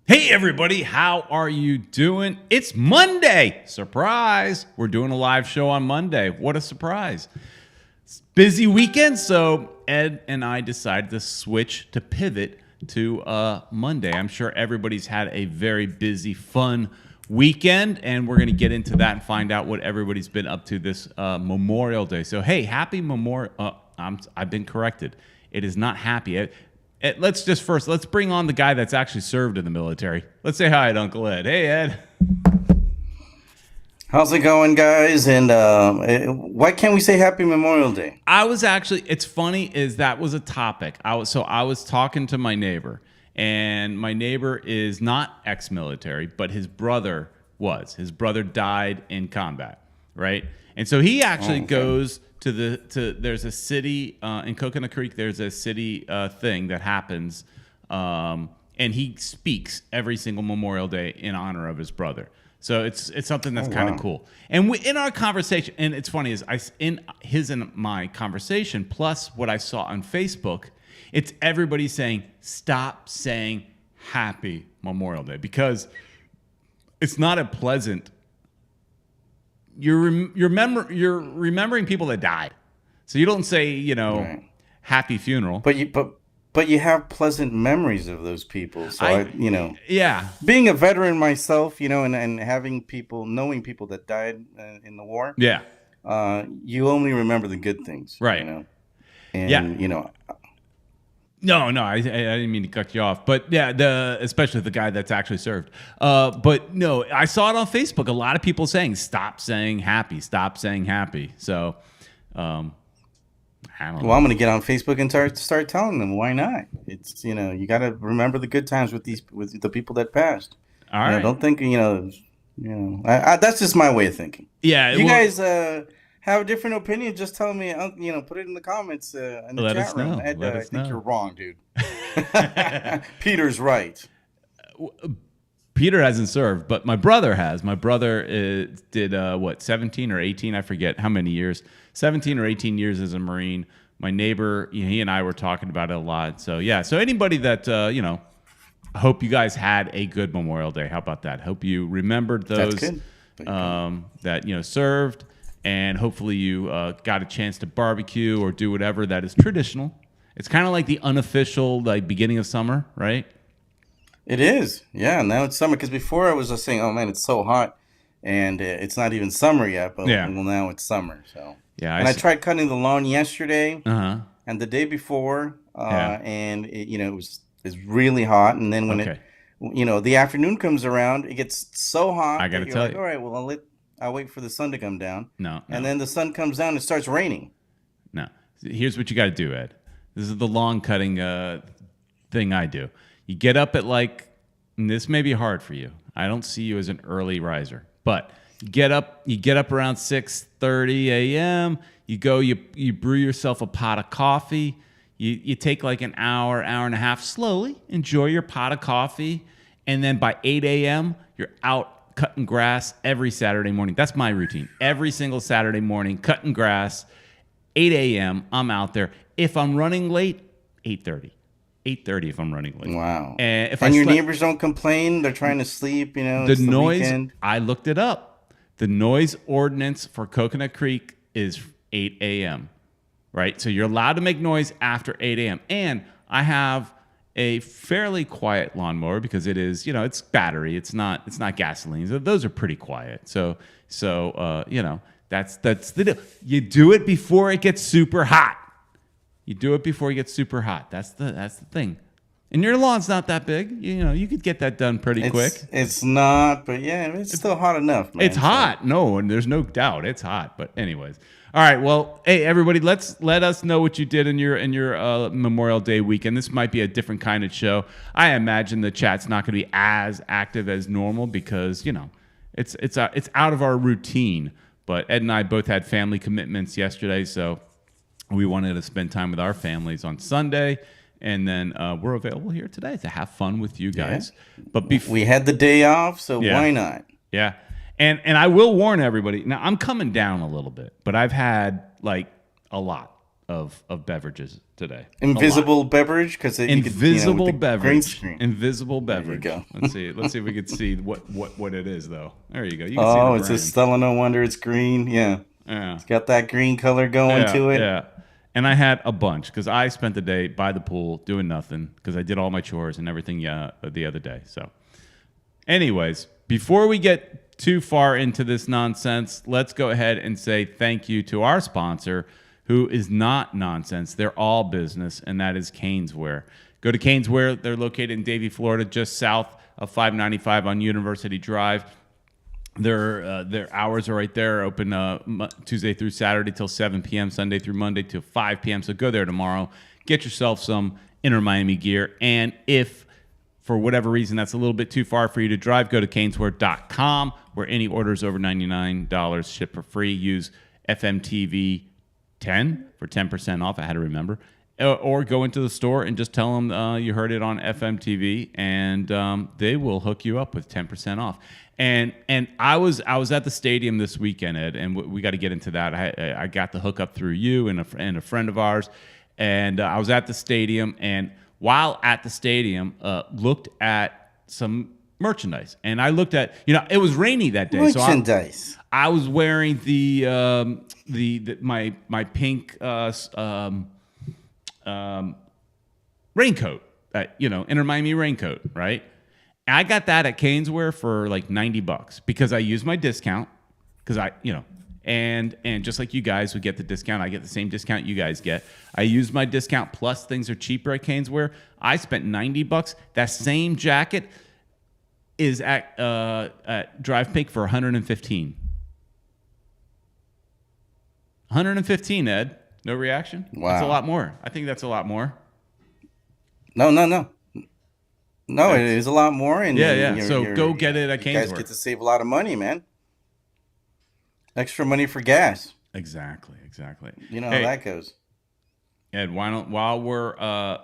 Hey everybody, how are you doing? It's Monday. Surprise. We're doing a live show on Monday. What a surprise. It's busy weekend, so Ed and I decided to switch to pivot to Monday. I'm sure everybody's had a very busy, fun weekend, and we're going to get into that and find out what everybody's been up to this Memorial Day. So, hey, happy Memorial. I've been corrected. It is not happy. Let's bring on the guy that's actually served in the military. Let's say hi to Uncle Ed. Hey, Ed. How's it going, guys? And why can't we say Happy Memorial Day? It's funny, is that was a topic. I was talking to my neighbor, and my neighbor is not ex-military, but his brother was. His brother died in combat, right? And so he actually goes there's a city in Coconut Creek. There's a city thing that happens, and he speaks every single Memorial Day in honor of his brother. So it's something that's kind of cool. And in our conversation, and it's funny, in his and my conversation, plus what I saw on Facebook, it's everybody saying, stop saying Happy Memorial Day, because it's not a pleasant. You're remembering people that died, so you don't say Right. happy funeral. But you have pleasant memories of those people. So Yeah, being a veteran myself, and knowing people that died in the war, yeah, you only remember the good things, right. And Yeah. No, I didn't mean to cut you off, but yeah, especially the guy that's actually served. But no, I saw it on Facebook. A lot of people saying, "Stop saying happy, stop saying happy." So, I don't know. Well, I'm going to get on Facebook and start telling them why not. It's you got to remember the good times with the people that passed. All right. Don't think that's just my way of thinking. Yeah, You guys have a different opinion, just tell me, put it in the comments in the Let chat us room. know. Ed, Let I us think know. you're wrong, dude. Peter's right. Peter hasn't served, but my brother has. My brother did 17 or 18? I forget how many years. 17 or 18 years as a Marine. My neighbor, he and I were talking about it a lot. So yeah. So anybody that I hope you guys had a good Memorial Day. How about that? Hope you remembered those That's good. that served, and hopefully you got a chance to barbecue or do whatever that is traditional. It's kind of like the unofficial beginning of summer, right? It is. Yeah, now it's summer. Because before I was just saying, oh, man, it's so hot. And it's not even summer yet. But Yeah. well, now it's summer. So Yeah. I tried cutting the lawn yesterday Uh-huh. and the day before. Yeah. And it was really hot. And then when Okay. the afternoon comes around, it gets so hot. I gotta that you're tell like, you. all right, well, I'll wait for the sun to come down. No. And then the sun comes down and it starts raining. No. Here's what you got to do, Ed. This is the lawn cutting thing I do. You get up at and this may be hard for you. I don't see you as an early riser, but you get up around 6:30 a.m. You go, you brew yourself a pot of coffee. You take an hour and a half, slowly enjoy your pot of coffee, and then by 8 a.m. you're out cutting grass every Saturday morning. That's my routine. Every single Saturday morning, cutting grass. 8 a.m. I'm out there. If I'm running late, 8:30. 8:30 if I'm running late. Wow. And your neighbors don't complain? They're trying to sleep, the it's noise, weekend. I looked it up. The noise ordinance for Coconut Creek is 8 a.m., right? So you're allowed to make noise after 8 a.m. And I have a fairly quiet lawnmower because it is, it's battery. It's not gasoline. So those are pretty quiet. So that's the deal. You do it before it gets super hot. That's the thing. And your lawn's not that big. You could get that done pretty quick. It's not, but yeah, it's still hot enough, man. It's hot. No, and there's no doubt it's hot. But anyways. All right. Well, hey, everybody, let us know what you did in your Memorial Day weekend. This might be a different kind of show. I imagine the chat's not going to be as active as normal because, it's out of our routine. But Ed and I both had family commitments yesterday, so we wanted to spend time with our families on Sunday, and then we're available here today to have fun with you guys. Yeah. But we had the day off, so Yeah. why not? Yeah, and I will warn everybody. Now I'm coming down a little bit, but I've had a lot. of beverages today. Invisible beverage because Invisible with the green beverage. screen. Invisible beverage. There you go. Let's see. Let's see if we could see what it is though. There you go. You can see Oh, the it's a brand. Stella. No wonder it's green. Yeah, Yeah. it's got that green color going to it. Yeah. And I had a bunch because I spent the day by the pool doing nothing because I did all my chores and everything the other day. So, anyways, before we get too far into this nonsense, let's go ahead and say thank you to our sponsor, who is not nonsense. They're all business, and that is Caneswear. Go to Caneswear. They're located in Davie, Florida, just south of 595 on University Drive. Their hours are right there, open Tuesday through Saturday till 7 p.m., Sunday through Monday till 5 p.m. So go there tomorrow, get yourself some Inter Miami gear. And if for whatever reason that's a little bit too far for you to drive, go to caneswear.com, where any orders over $99 ship for free. Use FMTV 10 for 10% off. I had to remember. Or go into the store and just tell them you heard it on FMTV, and they will hook you up with 10% off. And I was at the stadium this weekend, Ed, and we got to get into that. I got the hookup through you and a friend of ours, and I was at the stadium, and while at the stadium, looked at some merchandise, and I looked at, it was rainy that day, Merchandise. so I was wearing my pink raincoat, Inter Miami raincoat, right? I got that at Caneswear for like $90 because I used my discount because and just like you guys would get the discount, I get the same discount you guys get. I used my discount plus things are cheaper at Caneswear. I spent $90. That same jacket is at Drive Pink for $115. $115, Ed. No reaction? Wow. That's a lot more. I think that's a lot more. No, it is a lot more. And yeah. So go get it at Caneswear. You guys get to save a lot of money, man. Extra money for gas. Exactly. You know how that goes. Ed, while we're while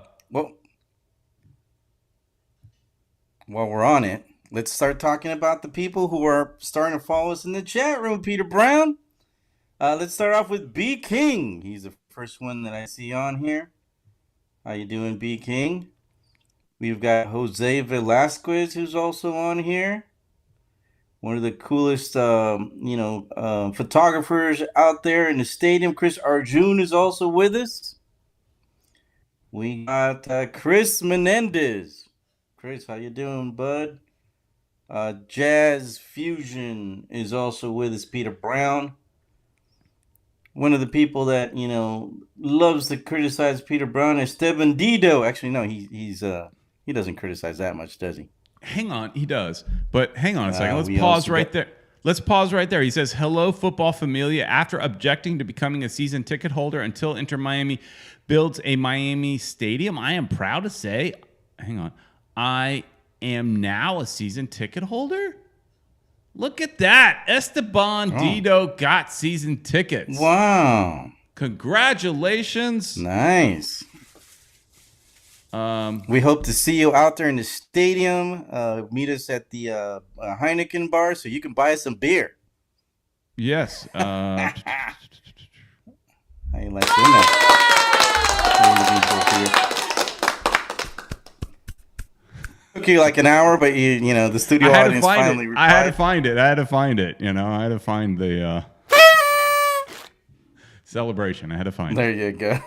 we're on it, let's start talking about the people who are starting to follow us in the chat room. Peter Brown. Let's start off with B King. He's the first one that I see on here. How you doing, B King? We've got Jose Velasquez, who's also on here. One of the coolest, photographers out there in the stadium. Chris Arjun is also with us. We got Chris Menendez. Chris, how you doing, bud? Jazz Fusion is also with us. Peter Brown. One of the people that, loves to criticize Peter Brown is Esteban Dido. Actually, no, he doesn't criticize that much, does he? Hang on, he does. But hang on a second. Let's pause right there. Let's pause right there. He says, hello, football familia. After objecting to becoming a season ticket holder until Inter Miami builds a Miami stadium, I am proud to say, I am now a season ticket holder? Look at that. Esteban Dido got season tickets. Wow. Congratulations. Nice. We hope to see you out there in the stadium. Meet us at the Heineken bar so you can buy us some beer. Yes. How you like doing that? Took you like an hour, but the studio audience finally replied. I had to find it. I had to find the celebration. I had to find it. There you go.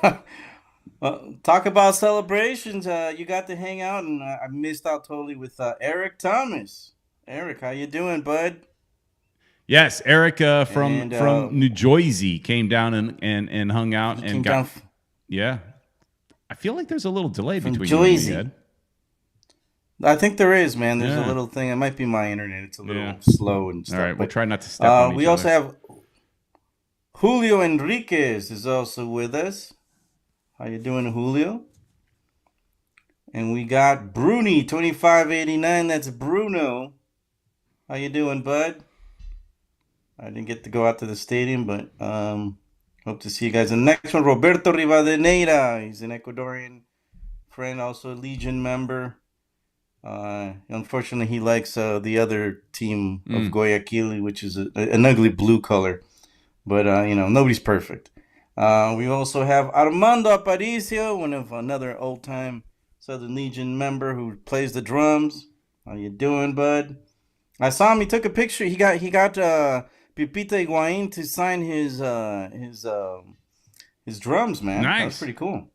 Talk about celebrations. You got to hang out, and I missed out totally with Eric Thomas. Eric, how you doing, bud? Yes, Eric from New Jersey came down and hung out and got. Yeah, I feel like there's a little delay between you and me, Ed. I think there is, man. There's a little thing. It might be my internet. It's a little slow and stuff. All right, we'll try not to step on each other. We also have Julio Enriquez is also with us. How you doing, Julio? And we got Bruni 2589. That's Bruno. How you doing, bud? I didn't get to go out to the stadium, but hope to see you guys. And the next one, Roberto Rivadeneira. He's an Ecuadorian friend, also a Legion member. Unfortunately, he likes the other team of Guayaquil, which is an ugly blue color. But, nobody's perfect. We also have Armando Aparicio, another old time Southern Legion member who plays the drums. How you doing, bud? I saw him. He took a picture. He got Pipita Higuain to sign his drums. Man, that was Nice. pretty cool.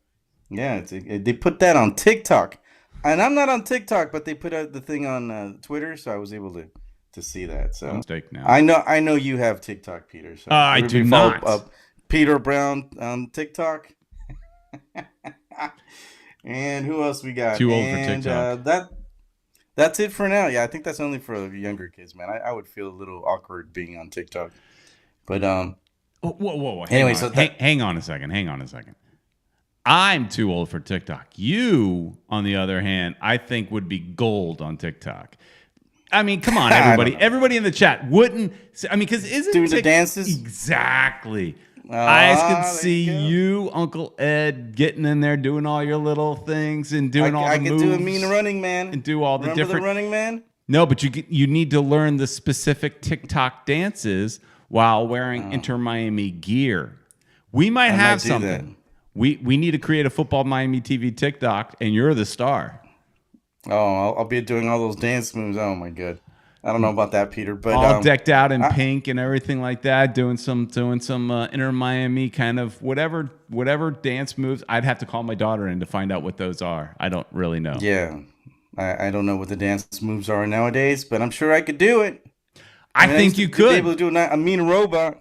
Yeah, they put that on TikTok, and I'm not on TikTok, but they put out the thing on Twitter, so I was able to see that. So Mistake now. I know you have TikTok, Peter. So I do everybody follow not. Peter Brown on TikTok. And who else we got? Too old for And TikTok. that's it for now. Yeah, I think that's only for younger kids, man. I would feel a little awkward being on TikTok, but Whoa, whoa, whoa. Hang anyway, on. so that Hang on a second. Hang on a second. I'm too old for TikTok. You, on the other hand, I think would be gold on TikTok. I mean, come on, I don't everybody. know. Everybody in the chat wouldn't. I mean, because isn't Doing the dances? Exactly. I could There see you go. you, Uncle Ed, getting in there, doing all your little things and doing all I the could moves. do a mean running man. And do all the Remember different. the running man? No, but you need to learn the specific TikTok dances while wearing Inter Miami gear. We might I have might do something. We need to create a Football Miami TV TikTok, and you're the star. Oh, I'll be doing all those dance moves. Oh my god, I don't know about that, Peter, but All decked out in I, pink and everything like that, doing some Inter Miami kind of whatever dance moves. I'd have to call my daughter in to find out what those are. I don't really know. yeah, I don't know what the dance moves are nowadays, but I'm sure I could do it. I mean, think used you to be able could. to do a mean robot.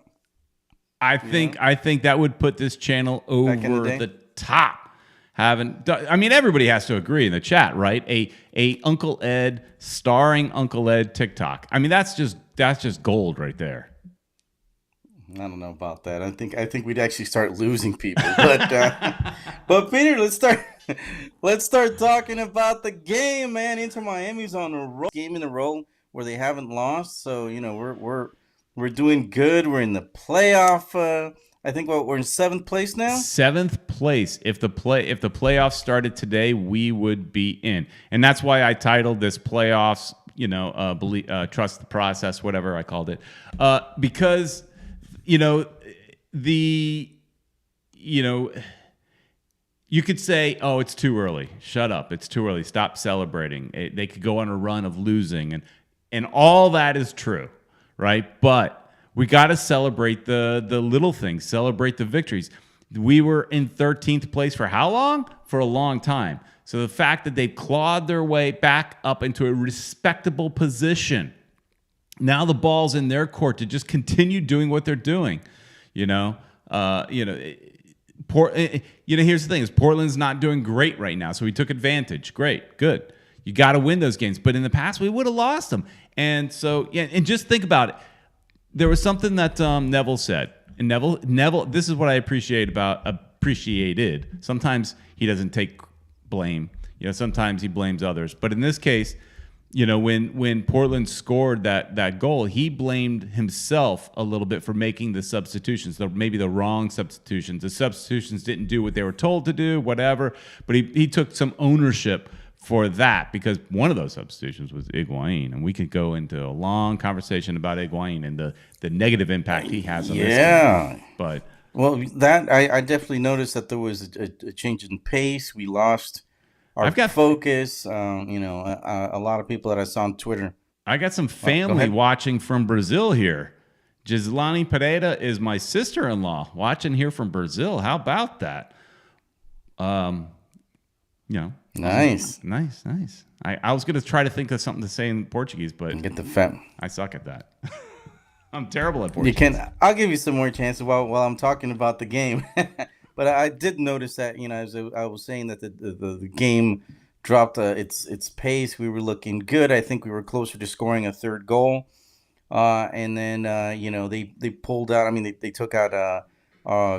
I think that would put this channel Back in the over day? the top. I mean, everybody has to agree in the chat, right? A Uncle Ed starring Uncle Ed TikTok. I mean, that's just gold right there. I don't know about that. I think we'd actually start losing people. But Peter, let's start talking about the game, man. Inter Miami's on a game in a row where they haven't lost. So we're doing good. We're in the playoff. I think we're in seventh place now. Seventh place. If the playoffs started today, we would be in, and that's why I titled this playoffs. Trust the process, whatever I called it, because the you could say, oh, it's too early. Shut up. It's too early. Stop celebrating. They could go on a run of losing, and all that is true, right? But we got to celebrate the little things, celebrate the victories. We were in 13th place for how long? For a long time. So the fact that they've clawed their way back up into a respectable position, now the ball's in their court to just continue doing what they're doing. Here's the thing: is Portland's not doing great right now, so we took advantage. Great, good. You got to win those games, but in the past we would have lost them. And so, yeah, and just think about it. There was something that Neville said, and Neville. This is what I appreciated. Sometimes he doesn't take blame. Sometimes he blames others, but in this case, when Portland scored that goal, he blamed himself a little bit for making the substitutions, maybe the wrong substitutions. The substitutions didn't do what they were told to do, whatever. But he took some ownership for that, because one of those substitutions was Higuain, and we could go into a long conversation about Higuain and the negative impact he has on this game. But that I definitely noticed that there was a change in pace. We lost our focus. A lot of people that I saw on Twitter. I got some family watching from Brazil here. Gislani Pereira is my sister-in-law watching here from Brazil. How about that? Nice. I was going to try to think of something to say in Portuguese, but I suck at that. I'm terrible at Portuguese. I'll give you some more chances while I'm talking about the game. But I did notice that, as I was saying, that the game dropped its pace. We were looking good. I think we were closer to scoring a third goal. And then, they pulled out. I mean, they took out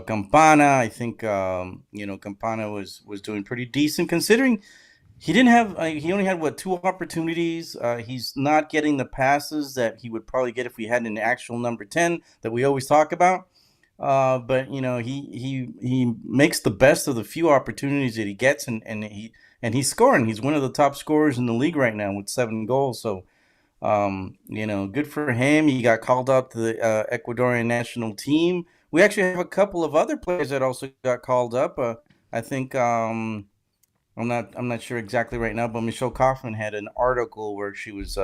Campana. I think, Campana was doing pretty decent considering he didn't have. He only had 2 opportunities. He's not getting the passes that he would probably get if we had an actual number 10 that we always talk about. But he makes the best of the few opportunities that he gets, and he's scoring. He's one of the top scorers in the league right now with 7 goals. So, good for him. He got called up to the Ecuadorian national team, we actually have a couple of other players that also got called up. I think I'm not sure exactly right now, but Michelle Kaufman had an article where she was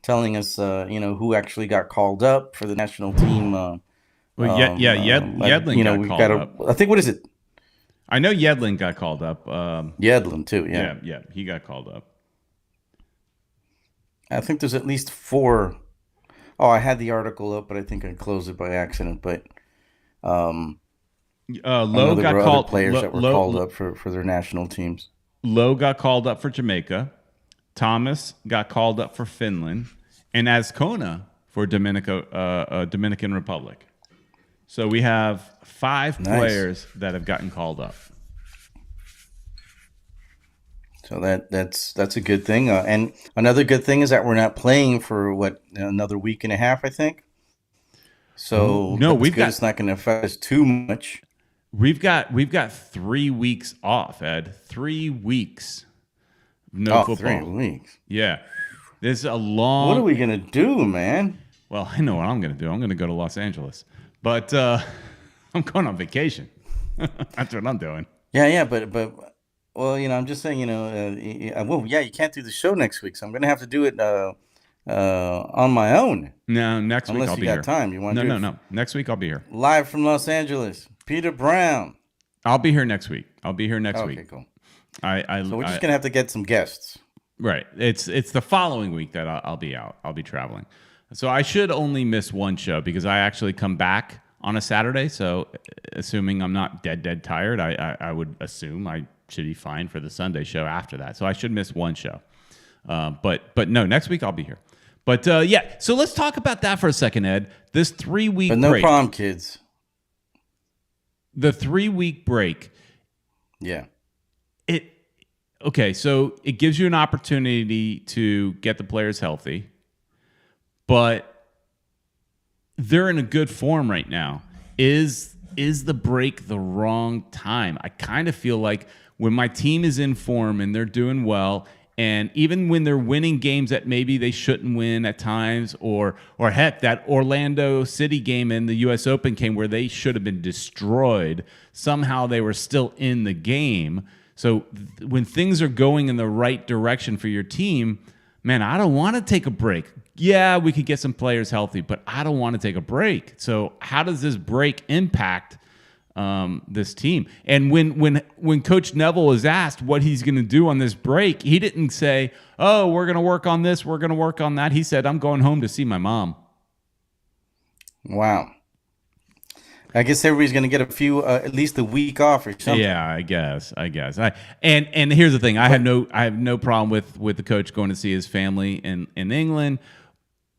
telling us, who actually got called up for the national team. Well, Yedlin got We've called got up. I think, what is it? I know Yedlin got called up. Yedlin too. Yeah. He got called up. I think there's at least 4. Oh, I had the article up, but I think I closed it by accident. But I know Lowe there got were called. other players that were called up for their national teams. Lowe got called up for Jamaica. Thomas got called up for Finland, and Azcona for Dominican Republic. So we have 5 players that have gotten called up. So that's a good thing. And another good thing is that we're not playing for another week and a half, I think. So no, it's not going to affect us too much. We've got 3 weeks off, Ed. 3 weeks. No football. 3 weeks. Yeah. This is a long. What are we going to do, man? Well, I know what I'm going to do. I'm going to go to Los Angeles. But I'm going on vacation. That's what I'm doing. Yeah, but well, I'm just saying, you can't do the show next week, so I'm going to have to do it on my own. No, next week I'll be here. Unless you got time. You want to No. Next week I'll be here. Live from Los Angeles, Peter Brown. I'll be here next week. Okay, Okay, cool. So we're just going to have to get some guests. Right. It's the following week that I'll be out. I'll be traveling. So I should only miss one show because I actually come back on a Saturday. So assuming I'm not dead tired, I would assume I should be fine for the Sunday show after that. So I should miss one show. But no, next week I'll be here. But yeah, so let's talk about that for a second, Ed. This 3-week break. But no problem, kids. The 3-week break. Yeah. Okay, so it gives you an opportunity to get the players healthy, but they're in a good form right now. Is the break the wrong time? I kind of feel like when my team is in form and they're doing well, and even when they're winning games that maybe they shouldn't win at times, or heck, that Orlando City game in the U.S. Open game where they should have been destroyed, somehow they were still in the game. So when things are going in the right direction for your team, man, I don't want to take a break. Yeah, we could get some players healthy, but I don't want to take a break. So how does this break impact this team? And when Coach Neville was asked what he's going to do on this break, he didn't say, "Oh, we're going to work on this, we're going to work on that." He said, "I'm going home to see my mom." Wow. I guess everybody's going to get at least a week off or something. Yeah, I guess. And here's the thing: I have no problem with the coach going to see his family in England,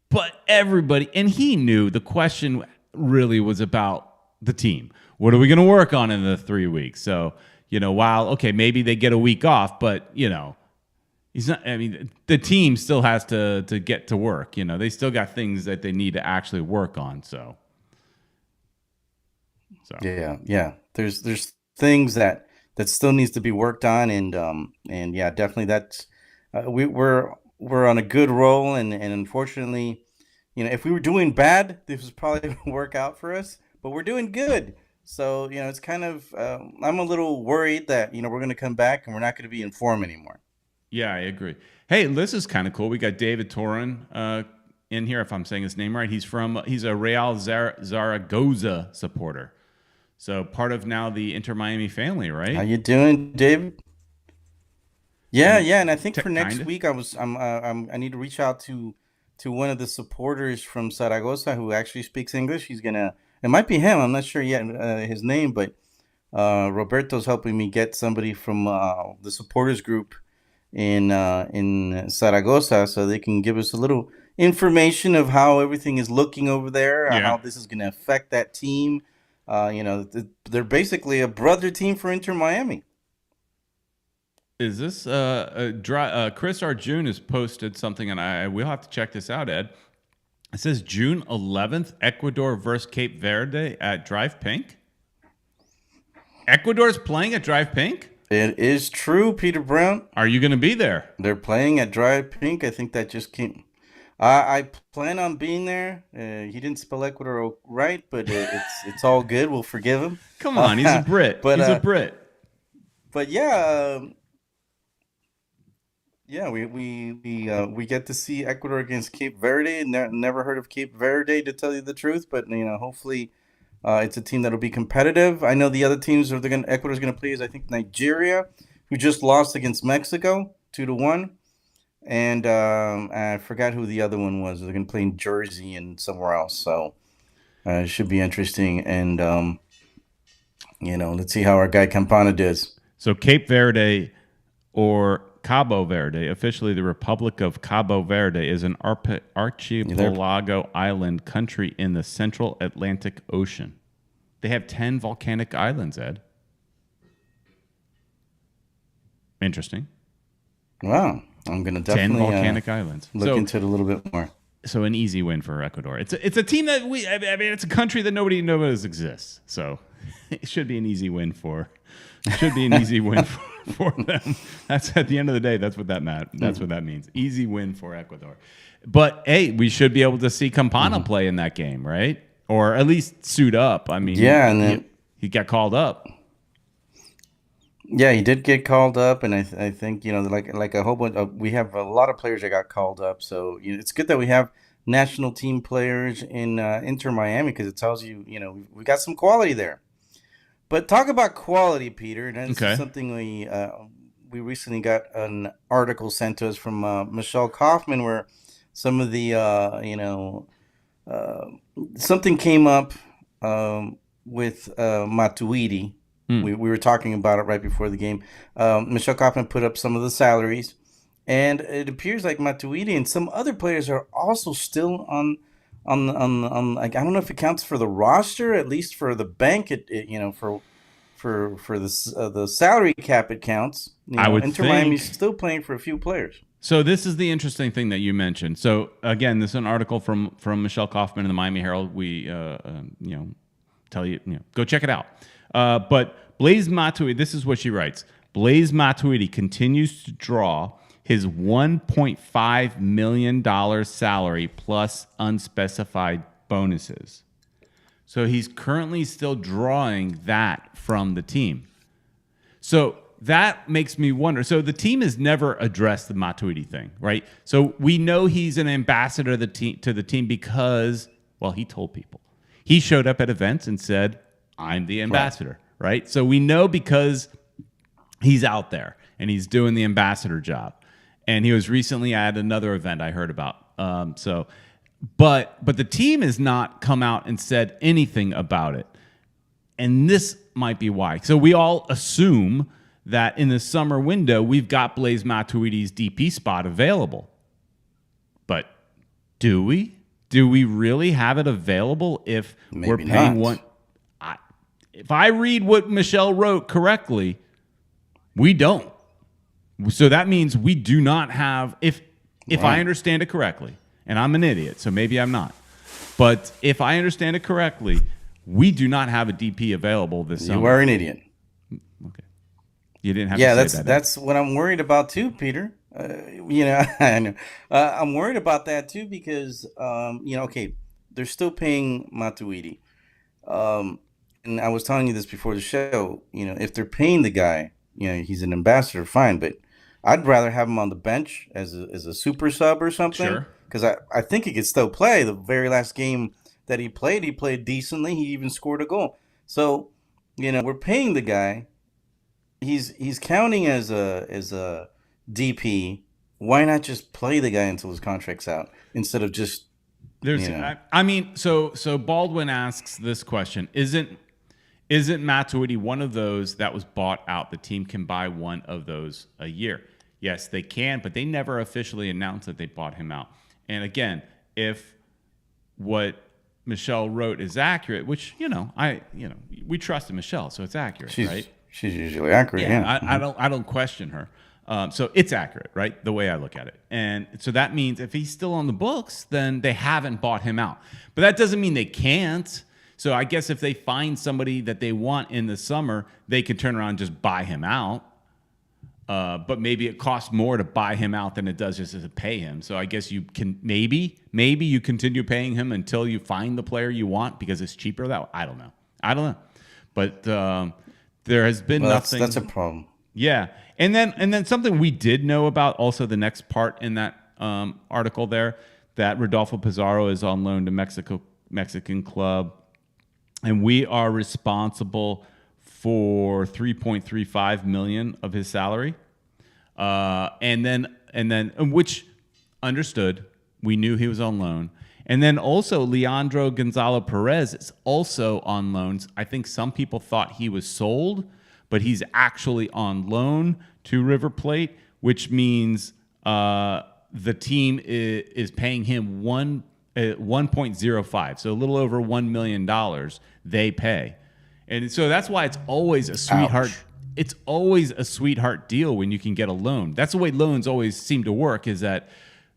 but everybody, and he knew the question really was about the team. What are we going to work on in the 3 weeks? So while okay, maybe they get a week off, but he's not. I mean, the team still has to get to work. They still got things that they need to actually work on. So. Yeah. There's things that still needs to be worked on, and yeah, definitely that's we're on a good roll, and unfortunately, if we were doing bad, this was probably going to work out for us, but we're doing good. So it's kind of I'm a little worried that we're going to come back and we're not going to be in form anymore. Yeah, I agree. Hey, this is kind of cool. We got David Torin in here, if I'm saying his name right. He's a Real Zaragoza supporter. So part of now the Inter Miami family, right? How you doing, David? Yeah, and I think for next week I need to reach out to one of the supporters from Zaragoza who actually speaks English. It might be him. I'm not sure yet his name, but Roberto's helping me get somebody from the supporters group in Zaragoza, so they can give us a little information of how everything is looking over there, how this is going to affect that team. They're basically a brother team for Inter Miami. Is this Chris Arjun has posted something, and we'll have to check this out, Ed. It says June 11th, Ecuador versus Cape Verde at Drive Pink. Ecuador's playing at Drive Pink? It is true, Peter Brown. Are you going to be there? They're playing at Drive Pink. I think that just came. I plan on being there. He didn't spell Ecuador right, but it's all good. We'll forgive him. Come on, he's a Brit. But He's a Brit. but yeah, yeah, we get to see Ecuador against Cape Verde. Never heard of Cape Verde, to tell you the truth, but hopefully, it's a team that'll be competitive. I know the other teams Ecuador's gonna play is, I think, Nigeria, who just lost against Mexico 2-1, and I forgot who the other one was. They're gonna play in Jersey and somewhere else, so it should be interesting. And let's see how our guy Campana does. So Cape Verde, or Cabo Verde, officially the Republic of Cabo Verde, is an archipelago island country in the central Atlantic Ocean. They have 10 volcanic islands, Ed. Interesting. Wow. I'm going to definitely 10 volcanic islands. Look into it a little bit more. So an easy win for Ecuador. It's a team that it's a country that nobody knows exists. So it should be an easy win for for them. That's, at the end of the day, that's what that what that means. Easy win for Ecuador. But hey, we should be able to see Campana play in that game, right? Or at least suit up. I mean, yeah, and then he got called up. Yeah, he did get called up, and I think like a whole bunch of, we have a lot of players that got called up. So it's good that we have national team players in Inter Miami, because it tells you we got some quality there. But talk about quality, Peter. And this is something we recently got an article sent to us from Michelle Kaufman, where some of the something came up with Matuidi. We were talking about it right before the game. Michelle Kaufman put up some of the salaries, and it appears like Matuidi and some other players are also still on like, I don't know if it counts for the roster, at least for the bank. For the salary cap, it counts. I would Inter think Miami's still playing for a few players. So this is the interesting thing that you mentioned. So again, this is an article from Michelle Kaufman in the Miami Herald. We tell you, go check it out. But Blaise Matuidi, this is what she writes. Blaise Matuidi continues to draw his $1.5 million salary plus unspecified bonuses. So he's currently still drawing that from the team. So that makes me wonder. So the team has never addressed the Matuidi thing, right? So we know he's an ambassador to the team because, well, he told people. He showed up at events and said, I'm the ambassador, right? So we know because he's out there and he's doing the ambassador job. And he was recently at another event I heard about. But the team has not come out and said anything about it. And this might be why. So we all assume that in the summer window, we've got Blaise Matuidi's DP spot available. But do we? Do we really have it available if we're paying one? If I read what Michelle wrote correctly, we don't. So that means we do not have, if I understand it correctly, and I'm an idiot, so maybe I'm not. But if I understand it correctly, we do not have a DP available this summer. You are an idiot. Okay. You didn't have to say that. Yeah, that's what I'm worried about too, Peter. I know. I'm worried about that too because, okay, they're still paying Matuidi. And I was telling you this before the show, if they're paying the guy, he's an ambassador, fine, but I'd rather have him on the bench as a super sub or something. Sure. Because I think he could still play. The very last game that he played decently. He even scored a goal. So, we're paying the guy. He's counting as a DP. Why not just play the guy until his contract's out instead of just So Baldwin asks this question: Isn't Matuidi one of those that was bought out? The team can buy one of those a year. Yes, they can, but they never officially announced that they bought him out. And again, if what Michelle wrote is accurate, which we trusted Michelle, so it's accurate, right? She's usually accurate. Yeah. I don't question her. So it's accurate, right? The way I look at it. And so that means if he's still on the books, then they haven't bought him out. But that doesn't mean they can't. So I guess if they find somebody that they want in the summer, they can turn around and just buy him out. But maybe it costs more to buy him out than it does just to pay him. So I guess you can maybe you continue paying him until you find the player you want because it's cheaper. That I don't know. But there has been nothing. That's a problem. Yeah, and then something we did know about also the next part in that article there, that Rodolfo Pizarro is on loan to Mexican club, and we are responsible for 3.35 million of his salary, and then which understood, we knew he was on loan, and then also Leandro Gonzalo Perez is also on loans. I think some people thought he was sold, but he's actually on loan to River Plate, which means the team is paying him 1.05, so a little over $1 million they pay. And so that's why it's always a sweetheart. Ouch. It's always a sweetheart deal when you can get a loan. That's the way loans always seem to work, is that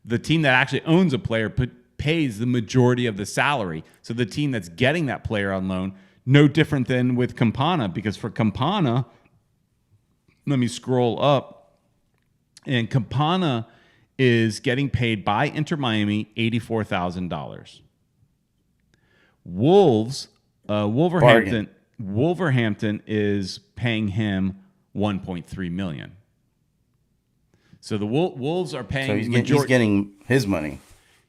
the team that actually owns a player pays the majority of the salary. So the team that's getting that player on loan, no different than with Campana, because for Campana, let me scroll up, and Campana is getting paid by Inter Miami $84,000. Wolverhampton is paying him $1.3 million. So the Wolves are paying. So he's getting his money.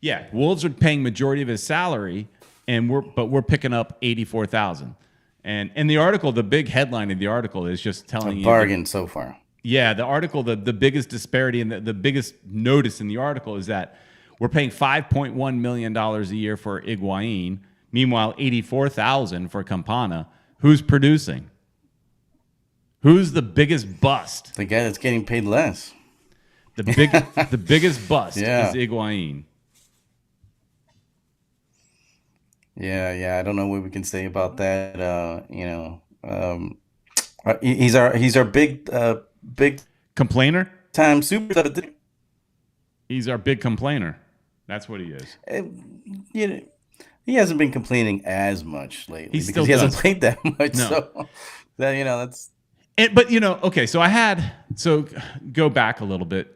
Yeah, Wolves are paying majority of his salary, and we're picking up $84,000. And the article, the big headline of the article is just telling you bargain so far. Yeah, the article, the biggest disparity and the biggest notice in the article is that we're paying $5.1 million a year for Higuain. Meanwhile, $84,000 for Campana. Who's producing? Who's the biggest bust? The guy that's getting paid less. The biggest bust is Higuain. Yeah. I don't know what we can say about that. He's our big complainer. Time super. He's our big complainer. That's what he is. He hasn't been complaining as much lately because he hasn't played that much. No. So that's. But okay. So go back a little bit.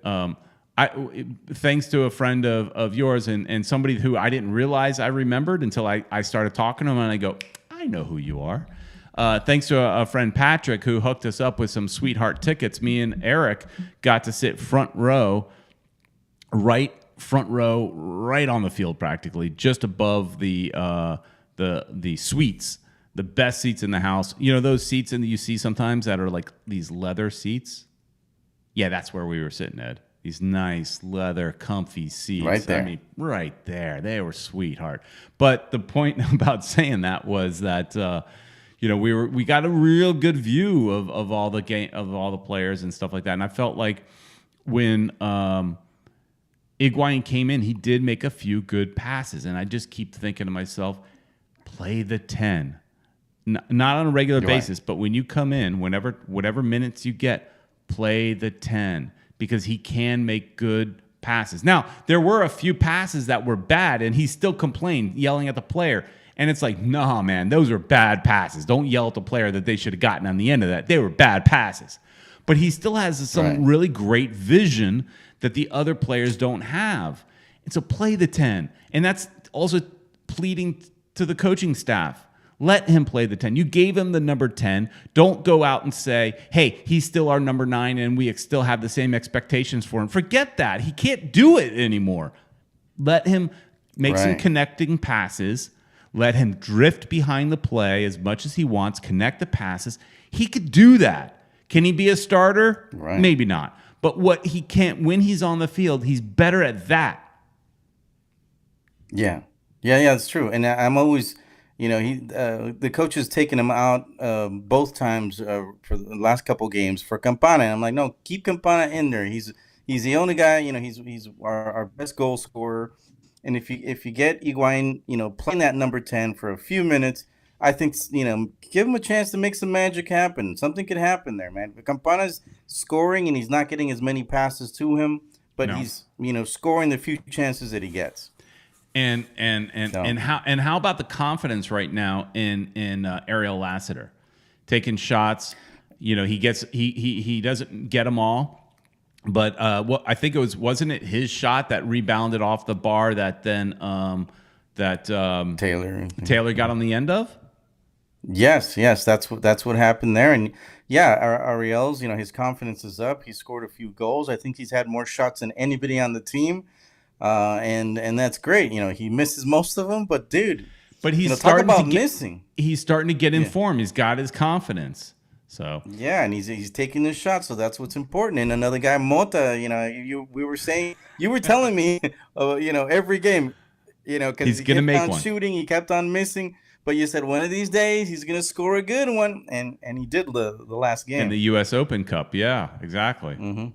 Thanks to a friend of yours and somebody who I didn't realize I remembered until I started talking to him, and I go, I know who you are. Thanks to a friend Patrick who hooked us up with some sweetheart tickets. Me and Eric got to sit front row right on the field, practically just above the suites, the best seats in the house. You know those seats that you see sometimes that are like these leather seats? Yeah, that's where we were sitting, Ed. These nice leather comfy seats. Right there. I mean, right there. They were sweetheart. But the point about saying that was that we got a real good view of all the players and stuff like that. And I felt like when Higuain came in, he did make a few good passes, and I just keep thinking to myself, play the 10. Not on a regular basis, but when you come in, whatever minutes you get, play the 10, because he can make good passes. Now, there were a few passes that were bad, and he still complained, yelling at the player. And it's like, nah, man, those were bad passes. Don't yell at the player that they should have gotten on the end of that. They were bad passes. But he still has some really great vision that the other players don't have. And so play the 10. And that's also pleading to the coaching staff. Let him play the 10. You gave him the number 10. Don't go out and say, hey, he's still our number 9 and we still have the same expectations for him. Forget that. He can't do it anymore. Let him make some connecting passes. Let him drift behind the play as much as he wants, connect the passes. He could do that. Can he be a starter? Right. Maybe not. But what he can't, when he's on the field, he's better at that. Yeah, it's true. And I'm always, the coach has taken him out both times for the last couple games for Campana. And I'm like, no, keep Campana in there. He's the only guy. He's our best goal scorer. And if you get Higuain, playing that number 10 for a few minutes, I think, give him a chance to make some magic happen. Something could happen there, man. Campana's scoring and he's not getting as many passes to him, but he's, scoring the few chances that he gets. And how about the confidence right now in Ariel Lassiter taking shots? he doesn't get them all, but I think wasn't it his shot that rebounded off the bar that then Taylor got on the end of? Yes, that's what happened there, and yeah, Ariel's, his confidence is up. He scored a few goals. I think he's had more shots than anybody on the team, and that's great. He misses most of them, but dude, he's talk about missing. He's starting to get in form. He's got his confidence. So yeah, and he's taking the shot, so that's what's important. And another guy, Mota, you were telling me, every game, because he's gonna make one. Shooting, he kept on missing. But you said one of these days he's going to score a good one, and he did the last game. In the U.S. Open Cup, yeah, exactly. Mm-hmm.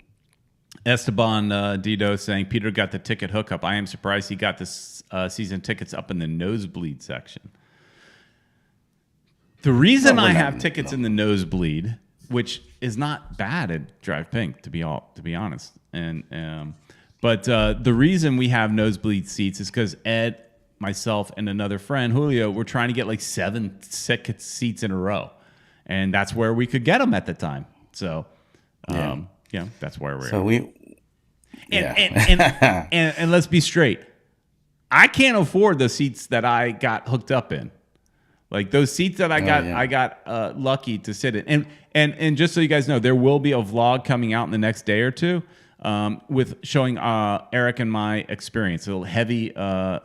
Esteban Dido saying, Peter got the ticket hookup. I am surprised he got this season tickets up in the nosebleed section. The reason I have tickets in the nosebleed, which is not bad at Drive Pink, to be honest, but the reason we have nosebleed seats is because Ed, myself, and another friend, Julio, were trying to get like 7 seats in a row, and that's where we could get them at the time. So, that's where we're. So and let's be straight. I can't afford the seats that I got hooked up in. Like those seats that I got lucky to sit in. And just so you guys know, there will be a vlog coming out in the next day or two. With showing Eric and my experience. A little heavy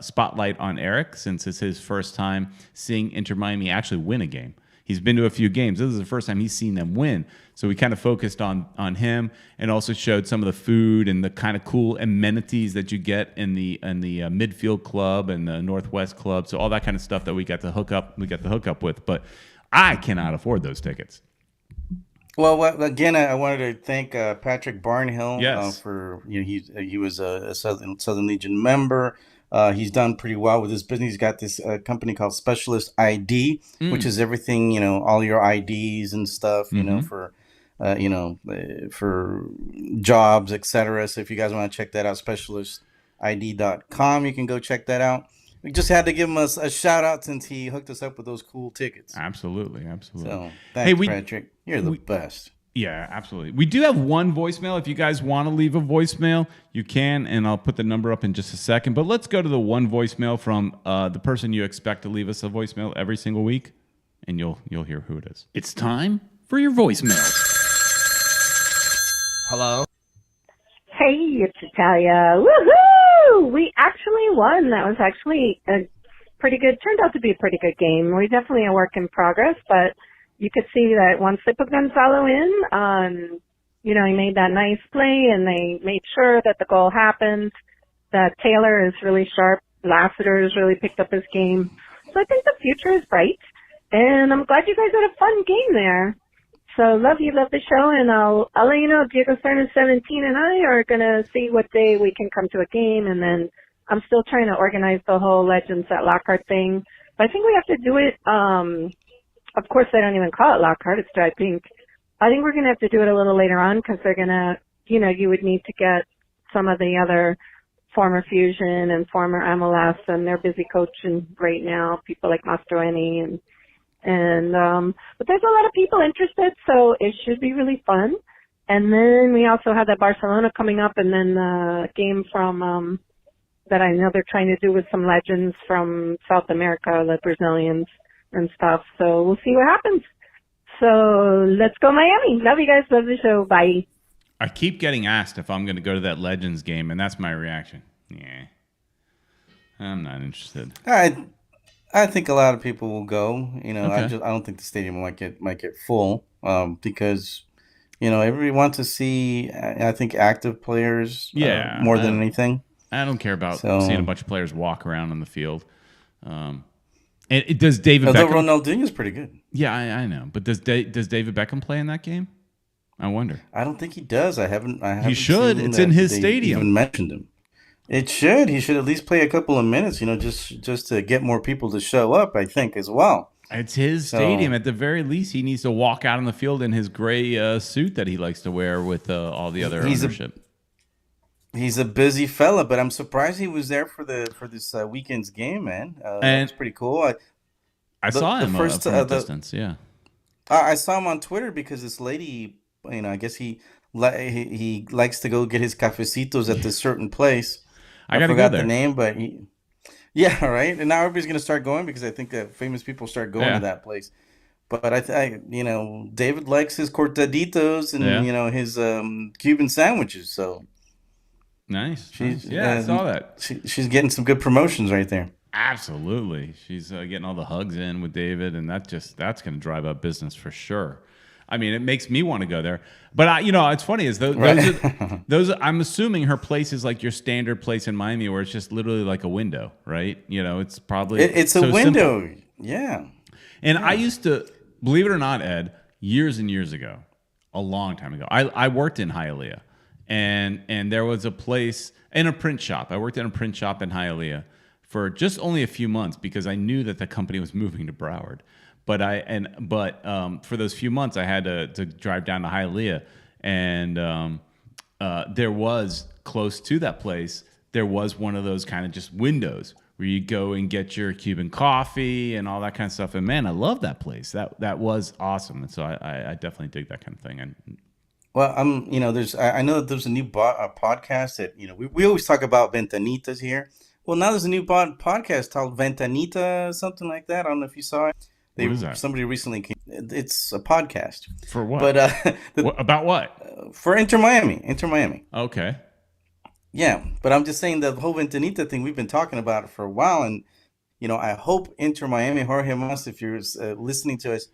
spotlight on Eric, since it's his first time seeing Inter Miami actually win a game. He's been to a few games. This is the first time he's seen them win. So we kind of focused on him, and also showed some of the food and the kind of cool amenities that you get in the midfield club and the Northwest club. So all that kind of stuff that we got to hook up with. But I cannot afford those tickets. Well, again, I wanted to thank Patrick Barnhill. Yes. For he was a Southern Legion member. He's done pretty well with his business. He's got this company called Specialist ID, which is everything, all your IDs and stuff, for jobs, etc. So if you guys want to check that out, specialistid.com, you can go check that out. We just had to give him a shout out since he hooked us up with those cool tickets. Absolutely. So thanks, Patrick. You're the best. Yeah, absolutely. We do have one voicemail. If you guys want to leave a voicemail, you can, and I'll put the number up in just a second. But let's go to the one voicemail from the person you expect to leave us a voicemail every single week, and you'll hear who it is. It's time for your voicemail. Hello. Hey, it's Italia. Woohoo! We actually won. That was actually turned out to be a pretty good game. We're definitely a work in progress, but you could see that once they put Gonzalo in, he made that nice play, and they made sure that the goal happened, that Taylor is really sharp, Lassiter has really picked up his game. So I think the future is bright, and I'm glad you guys had a fun game there. So love the show, and I'll let you know. Diego Cerna 17 and I are going to see what day we can come to a game, and then I'm still trying to organize the whole Legends at Lockhart thing. But I think we have to do it, of course they don't even call it Lockhart, it's Drive Pink. I think we're going to have to do it a little later on, because they're going to, you would need to get some of the other former Fusion and former MLS, and they're busy coaching right now, people like Mastroeni but there's a lot of people interested, so it should be really fun. And then we also have that Barcelona coming up, and then the game from that I know they're trying to do with some legends from South America, the Brazilians and stuff. So we'll see what happens. So let's go Miami. Love you guys. Love the show. Bye. I keep getting asked if I'm going to go to that Legends game, and that's my reaction. Yeah, I'm not interested. I think a lot of people will go. Okay. I don't think the stadium might get full because everybody wants to see. I think active players more than anything. I don't care about seeing a bunch of players walk around on the field. And does David Beckham? Ronaldinho's pretty good. Yeah, I know. But does David Beckham play in that game? I wonder. I don't think he does. I haven't. He should. It's in his stadium. Even mentioned him. It should. He should at least play a couple of minutes, just to get more people to show up, I think, as well. It's his stadium. At the very least, he needs to walk out on the field in his gray suit that he likes to wear with all the other ownership. He's a busy fella, but I'm surprised he was there for this weekend's game, man. And it's pretty cool. I saw him from a distance, yeah. I saw him on Twitter because this lady, I guess he likes to go get his cafecitos at this certain place. I I got to go forgot the there. name, but yeah, right. And now everybody's gonna start going because I think that famous people start going to Yeah. that place. But David likes his cortaditos and Yeah. his Cuban sandwiches. So Nice. Nice. she's Yeah, I saw that. she's getting some good promotions right there. Absolutely. She's getting all the hugs in with David, and that's going to drive up business for sure. I mean, it makes me want to go there. But it's funny is those Right. those I'm assuming her place is like your standard place in Miami where it's just literally like a window, right? It's probably It's a so window. simple. Yeah. And I used to, believe it or not, Ed, years and years ago, a long time ago, I worked in Hialeah, and there was a place in a print shop. I worked in a print shop in Hialeah for just only a few months because I knew that the company was moving to Broward. But for those few months, I had to drive down to Hialeah, and there was close to that place. There was one of those kind of just windows where you go and get your Cuban coffee and all that kind of stuff. And man, I love that place. That was awesome. And so I definitely dig that kind of thing. And Well, I know that there's a new podcast that, we always talk about ventanitas here. Well, now there's a new podcast called Ventanita, something like that. I don't know if you saw it. what is that? Somebody recently came. It's a podcast, For what? but About what? for Inter Miami. Okay. Yeah, but I'm just saying that the whole Ventanita thing, we've been talking about it for a while, and I hope Inter Miami, Jorge Mas, if you're listening to us,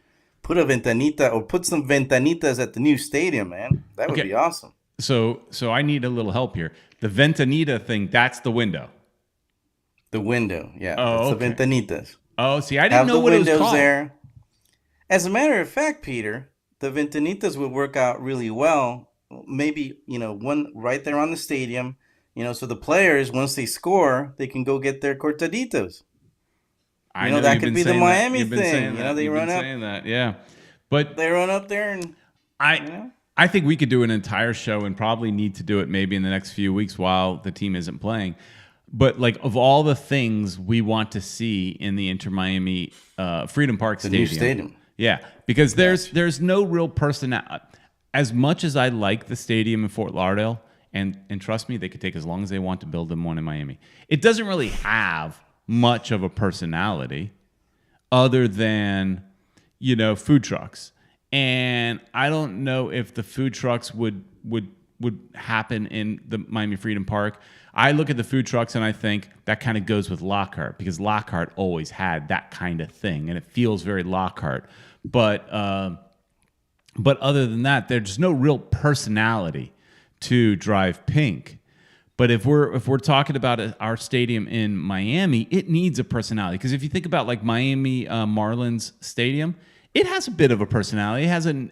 put a ventanita or put some ventanitas at the new stadium, man. That would Okay. be awesome. So I need a little help here. The Ventanita thing, that's the window. The window, yeah, Oh, that's the okay. ventanitas. Oh, see, I didn't Have know the what it was windows called. there. As a matter of fact, Peter, the ventanitas would work out really well. Maybe one right there on the stadium. So the players, once they score, they can go get their cortaditos. I know that you've could been be the saying that. Miami You've been thing. saying that. They You've run been up. saying that. Yeah. But They run up there and I I think we could do an entire show and probably need to do it maybe in the next few weeks while the team isn't playing. But like of all the things we want to see in the Inter Miami Freedom Park the Stadium, new stadium. yeah, because there's no real personality. As much as I like the stadium in Fort Lauderdale, and trust me, they could take as long as they want to build them one in Miami. It doesn't really have much of a personality, other than food trucks. And I don't know if the food trucks would happen in the Miami Freedom Park. I look at the food trucks and I think that kind of goes with Lockhart because Lockhart always had that kind of thing, and it feels very Lockhart. But other than that, there's no real personality to Drive Pink. But if we're talking about our stadium in Miami, it needs a personality. Because if you think about like Miami Marlins Stadium, it has a bit of a personality.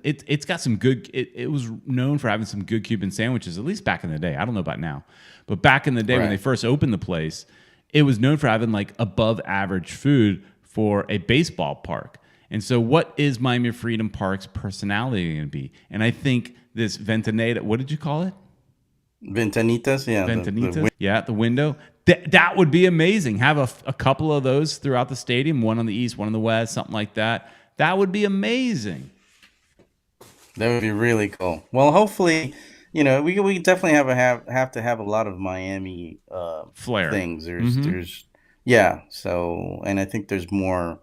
It's got some good. It was known for having some good Cuban sandwiches, at least back in the day. I don't know about now, but back in the day when they first opened the place, it was known for having like above average food for a baseball park. And so, what is Miami Freedom Park's personality going to be? And I think this Ventanita, what did you call it? Ventanitas, yeah. The window. That would be amazing. Have a couple of those throughout the stadium, one on the east, one on the west, something like that. That would be amazing. That would be really cool. Well, hopefully, we definitely have to have a lot of Miami Flair things. There's So, and I think there's more.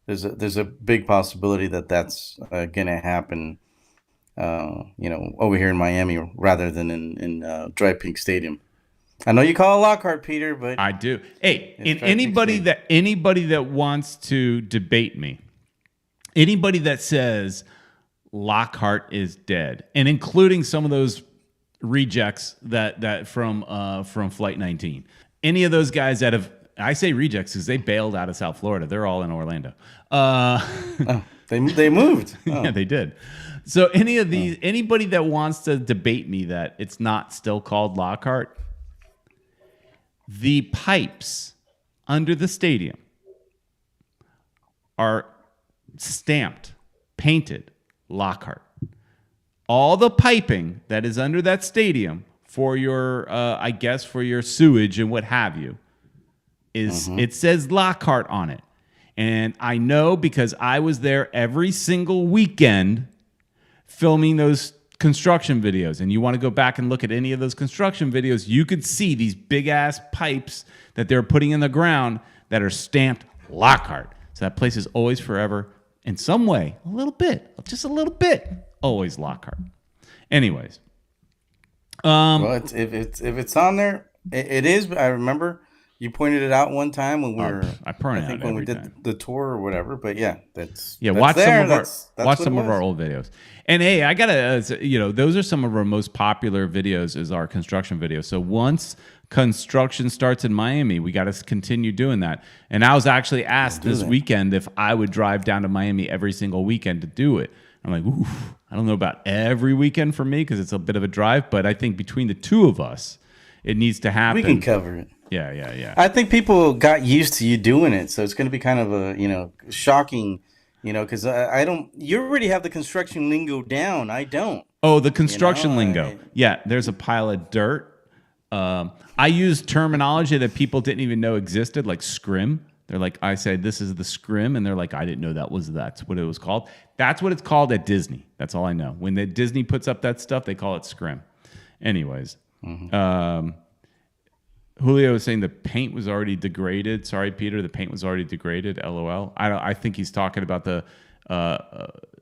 There's a big possibility that's gonna happen. Over here in Miami rather than in Drive Pink Stadium. I know you call it Lockhart, Peter, but I do. Hey, and Drive Pink Stadium. anybody that wants to debate me, anybody that says Lockhart is dead, and including some of those rejects that from Flight 19, any of those guys that have, I say rejects because they bailed out of South Florida. They're all in Orlando. They moved. Oh. Yeah, they did. So anybody that wants to debate me that it's not still called Lockhart, the pipes under the stadium are stamped, painted Lockhart. All the piping that is under that stadium for your, for your sewage and what have you, it says Lockhart on it. And I know because I was there every single weekend filming those construction videos. And you want to go back and look at any of those construction videos, you could see these big ass pipes that they're putting in the ground that are stamped Lockhart. So that place is always forever in some way, a little bit, just a little bit, always Lockhart. Anyways. Well, if it's on there, it is. I remember you pointed it out one time when we were. I point it think out when we every did time. the tour or whatever. But yeah, watch there. some of our old videos. And hey, I gotta those are some of our most popular videos is our construction videos. So once construction starts in Miami, we got to continue doing that. And I was actually asked this weekend if I would drive down to Miami every single weekend to do it. I'm like, oof, I don't know about every weekend for me because it's a bit of a drive, but I think between the two of us, it needs to happen. We can cover it. Yeah. I think people got used to you doing it, so it's going to be kind of a shocking, because I don't. You already have the construction lingo down. I don't. Oh, the construction lingo. Yeah, there's a pile of dirt. I use terminology that people didn't even know existed, like scrim. They're like, I said, this is the scrim. And they're like, I didn't know that's what it was called. That's what it's called at Disney. That's all I know. When Disney puts up that stuff, they call it scrim. Anyways, Julio was saying the paint was already degraded. Sorry, Peter, the paint was already degraded. LOL. I think he's talking about the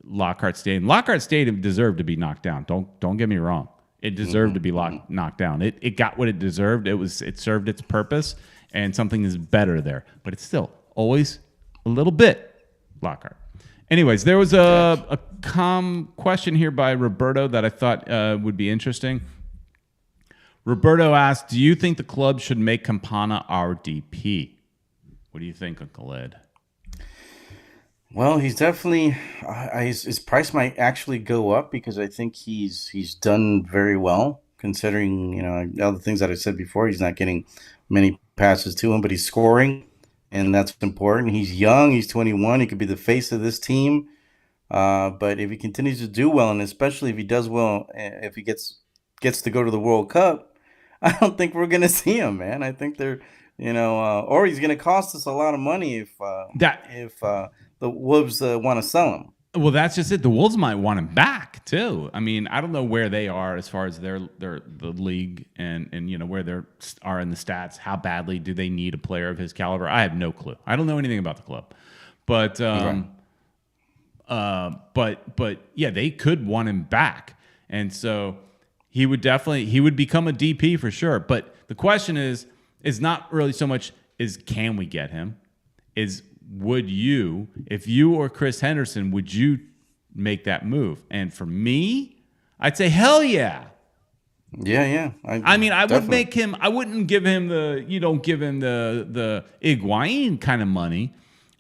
Lockhart Stadium. Lockhart Stadium deserved to be knocked down. Don't get me wrong. It deserved to be knocked down. It got what it deserved. It served its purpose. And something is better there. But it's still always a little bit Lockhart. Anyways, there was a question here by Roberto that I thought would be interesting. Roberto asked, do you think the club should make Campana our DP? What do you think, Uncle Ed? Well, he's definitely his price might actually go up because I think he's done very well considering all the things that I said before. He's not getting many passes to him, but he's scoring, and that's important. He's young. He's 21. He could be the face of this team. But if he continues to do well, and especially if he does well, if he gets to go to the World Cup, I don't think we're going to see him, man. I think they're, or he's going to cost us a lot of money if the Wolves want to sell him. Well, that's just it. The Wolves might want him back too. I mean, I don't know where they are as far as the league and where they are in the stats. How badly do they need a player of his caliber? I have no clue. I don't know anything about the club, but yeah, they could want him back, and so he would become a DP for sure. But the question is not really so much can we get him? Would you, if you or Chris Henderson, would you make that move? And for me, I'd say hell yeah. Yeah. I mean, I would make him. I wouldn't give him the. You don't give him the Higuain kind of money,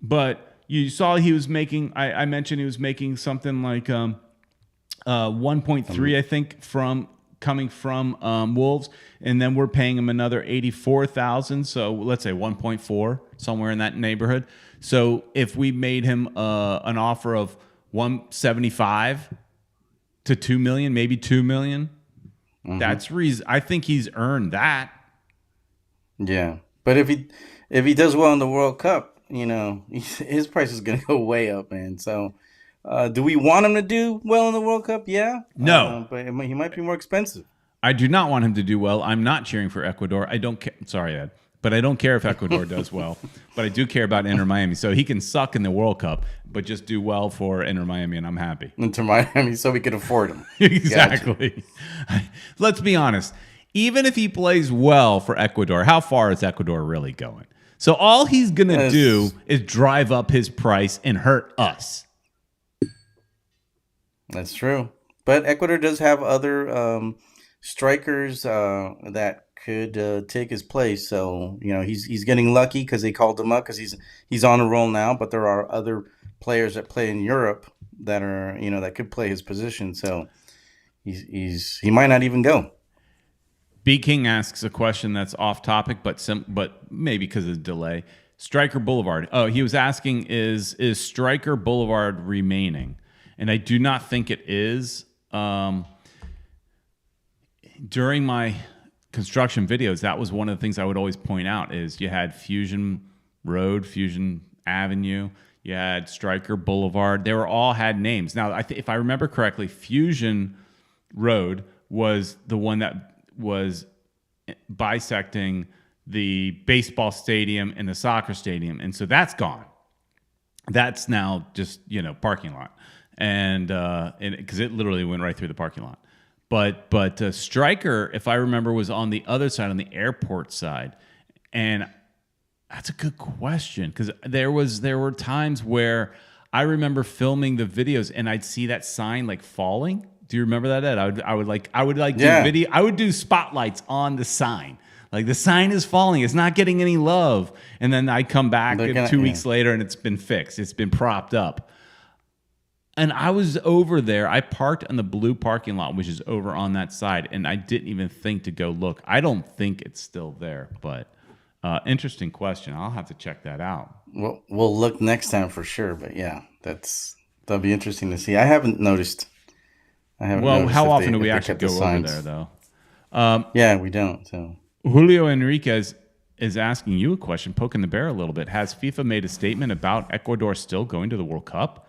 but you saw he was making. I mentioned he was making something like 1.3, I think, coming from Wolves, and then we're paying him another 84,000. So let's say 1.4, somewhere in that neighborhood. So if we made him an offer of 175 to 2 million, maybe 2 million, that's reason. I think he's earned that. Yeah, but if he does well in the World Cup, his price is going to go way up, man. So. Do we want him to do well in the World Cup? Yeah. No. But he might be more expensive. I do not want him to do well. I'm not cheering for Ecuador. I don't care. Sorry, Ed. But I don't care if Ecuador does well. But I do care about Inter Miami. So he can suck in the World Cup, but just do well for Inter Miami, and I'm happy. Inter Miami, so we can afford him. Exactly. Gotcha. Let's be honest. Even if he plays well for Ecuador, how far is Ecuador really going? So all he's going to do is drive up his price and hurt us. That's true. But Ecuador does have other strikers that could take his place. So, he's getting lucky because they called him up because he's on a roll now. But there are other players that play in Europe that are, that could play his position. So he might not even go. B King asks a question that's off topic, but maybe because of delay. Striker Boulevard. Oh, he was asking, is Striker Boulevard remaining? And I do not think it is. During my construction videos, that was one of the things I would always point out is you had Fusion Road, Fusion Avenue. You had Stryker Boulevard. They were all had names. Now, if I remember correctly, Fusion Road was the one that was bisecting the baseball stadium and the soccer stadium, and so that's gone. That's now just parking lot, and because it literally went right through the parking lot. But Stryker, if I remember, was on the other side, on the airport side, and that's a good question, because there were times where I remember filming the videos and I'd see that sign like falling. Do you remember that, Ed? I would do video. I would do spotlights on the sign. Like, the sign is falling. It's not getting any love. And then I come back 2 weeks later and it's been fixed. It's been propped up. And I was over there. I parked on the blue parking lot, which is over on that side. And I didn't even think to go look. I don't think it's still there, but interesting question. I'll have to check that out. Well, we'll look next time for sure. But yeah, that'll be interesting to see. I haven't noticed. How often do we actually go over there, though? Yeah, we don't. So Julio Enriquez is asking you a question, poking the bear a little bit. Has FIFA made a statement about Ecuador still going to the World Cup?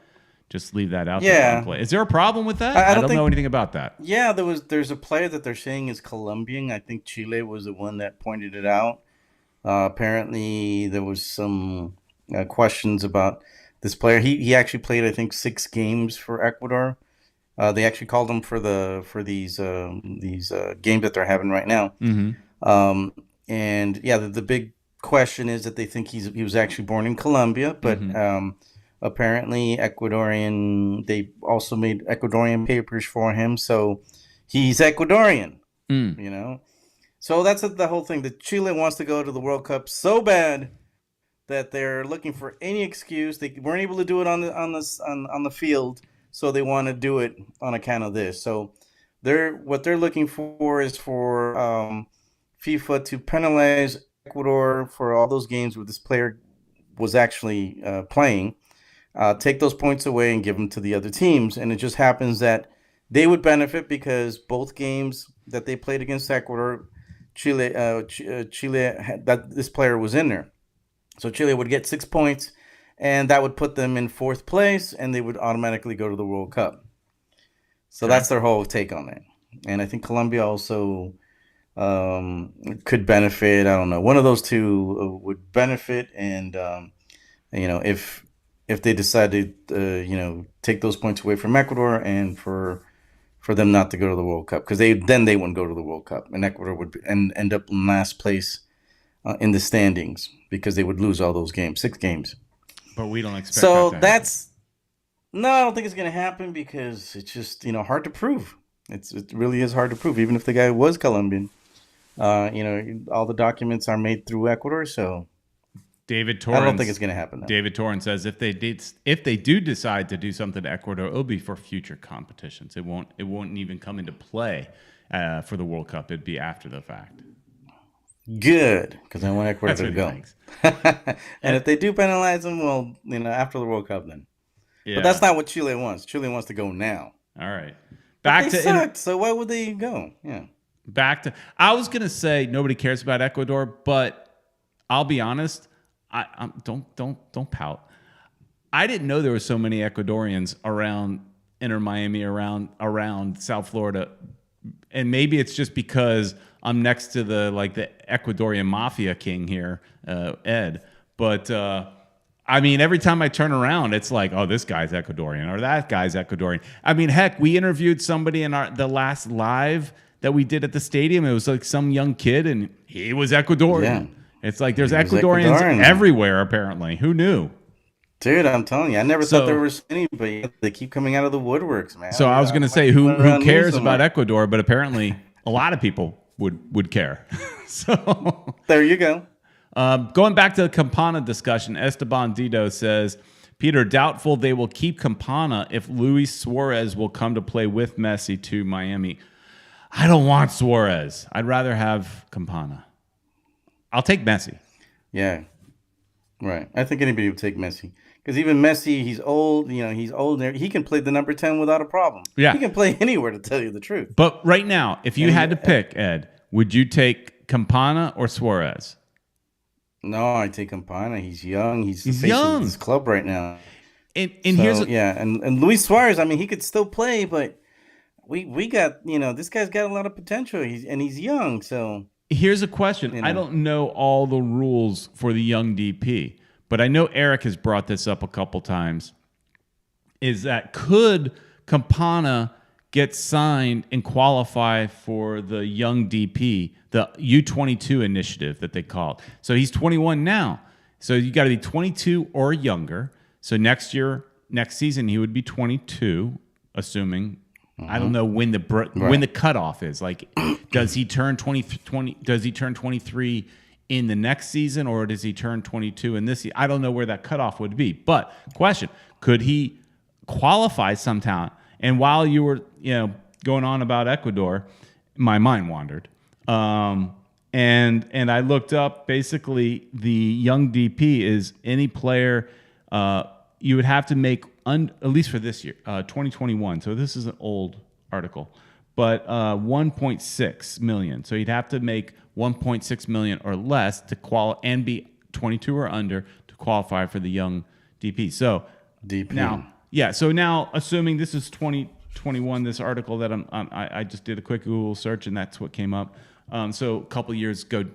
Just leave that out there. Is there a problem with that? I don't know anything about that. Yeah, there's a player that they're saying is Colombian. I think Chile was the one that pointed it out. Apparently, there was some questions about this player. He actually played, I think, 6 games for Ecuador. They actually called him for these games that they're having right now. Mm-hmm. And yeah, the big question is that they think he was actually born in Colombia, but apparently they also made Ecuadorian papers for him, so he's Ecuadorian. So that's the whole thing. That Chile wants to go to the World Cup so bad that they're looking for any excuse. They weren't able to do it on the field, so they want to do it on account of this. So what they're looking for is for FIFA to penalize Ecuador for all those games where this player was actually playing, take those points away and give them to the other teams. And it just happens that they would benefit because both games that they played against Ecuador, Chile that this player was in there. So Chile would get 6 points, and that would put them in 4th place, and they would automatically go to the World Cup. So that's their whole take on it. And I think Colombia also could benefit. I don't know. One of those two would benefit, and if they decided to take those points away from Ecuador and for them not to go to the World Cup, because they wouldn't go to the World Cup, and Ecuador would end up in last place in the standings because they would lose all those games, 6 games. But we don't expect. So no, I don't think it's going to happen because it's just hard to prove. It really is hard to prove, even if the guy was Colombian. All the documents are made through Ecuador, so David Torrance, I don't think it's going to happen. David Torrance says if they do decide to do something to Ecuador, it'll be for future competitions. It won't even come into play for the World Cup. It'd be after the fact. Good, because I want Ecuador to go. And if they do penalize them, well, after the World Cup then. Yeah. But that's not what Chile wants. Chile wants to go now. All right. So why would they go? Yeah. I was gonna say nobody cares about Ecuador, but I'll be honest. Don't pout. I didn't know there were so many Ecuadorians around Inter Miami, around South Florida, and maybe it's just because I'm next to the Ecuadorian mafia king here, Ed. But every time I turn around, it's like, oh, this guy's Ecuadorian or that guy's Ecuadorian. Heck, we interviewed somebody in the last live that we did at the stadium. It was like some young kid, and he was Ecuadorian. Yeah. It's like there's Ecuadorians everywhere, apparently. Who knew? Dude, I'm telling you, I never thought there was anybody. They keep coming out of the woodworks, man. So I was going to say, who cares about Ecuador? But apparently, a lot of people would care. So there you go. Going back to the Campana discussion, Esteban Dido says, Peter, doubtful they will keep Campana if Luis Suarez will come to play with Messi to Miami. I don't want Suarez. I'd rather have Campana. I'll take Messi. Yeah, right. I think anybody would take Messi. Because even Messi, he's old. He's old. He can play the number 10 without a problem. Yeah. He can play anywhere, to tell you the truth. But right now, if you had to pick, Ed, would you take Campana or Suarez? No, I take Campana. He's young. He's the He's face of young. this club right now. And here's So yeah, and Luis Suarez. I mean, he could still play, but we got this guy's got a lot of potential. He's young. So here's a question. you I know, don't know all the rules for the young DP, but I know Eric has brought this up a couple times. Is that could Campana get signed and qualify for the young DP, the U22 initiative that they called? So he's 21 now. So you got to be 22 or younger. So next season, he would be 22, assuming. I don't know when when the cutoff is. Like, does he turn 20? Does he turn 23 in the next season, or does he turn 22 in this? I don't know where that cutoff would be. But question: could he qualify sometime? And while you were going on about Ecuador, my mind wandered. And I looked up. Basically, the young DP is any player. You would have to make at least for this year, 2021. So this is an old article, but 1.6 million. So you'd have to make 1.6 million or less to and be 22 or under to qualify for the young DP. So DP. now, yeah. So now, assuming this is 2021, this article that I just did a quick Google search and that's what came up. So a couple years go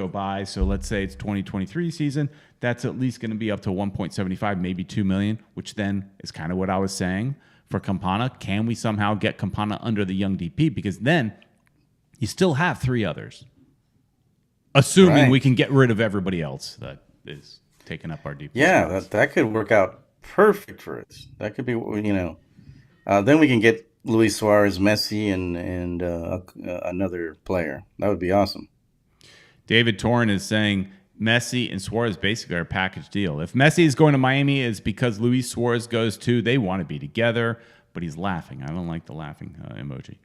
by. So let's say it's 2023 season. That's at least going to be up to 1.75, maybe 2 million, which then is kind of what I was saying for Campana. Can we somehow get Campana under the young DP? Because then you still have three others, assuming we can get rid of everybody else that is taking up our DP. Yeah, that could work out perfect for us. That could be, then we can get Luis Suarez, Messi, and another player. That would be awesome. David Torrin is saying Messi and Suarez basically are a package deal. If Messi is going to Miami, it's because Luis Suarez goes too. They want to be together, but he's laughing. I don't like the laughing emoji.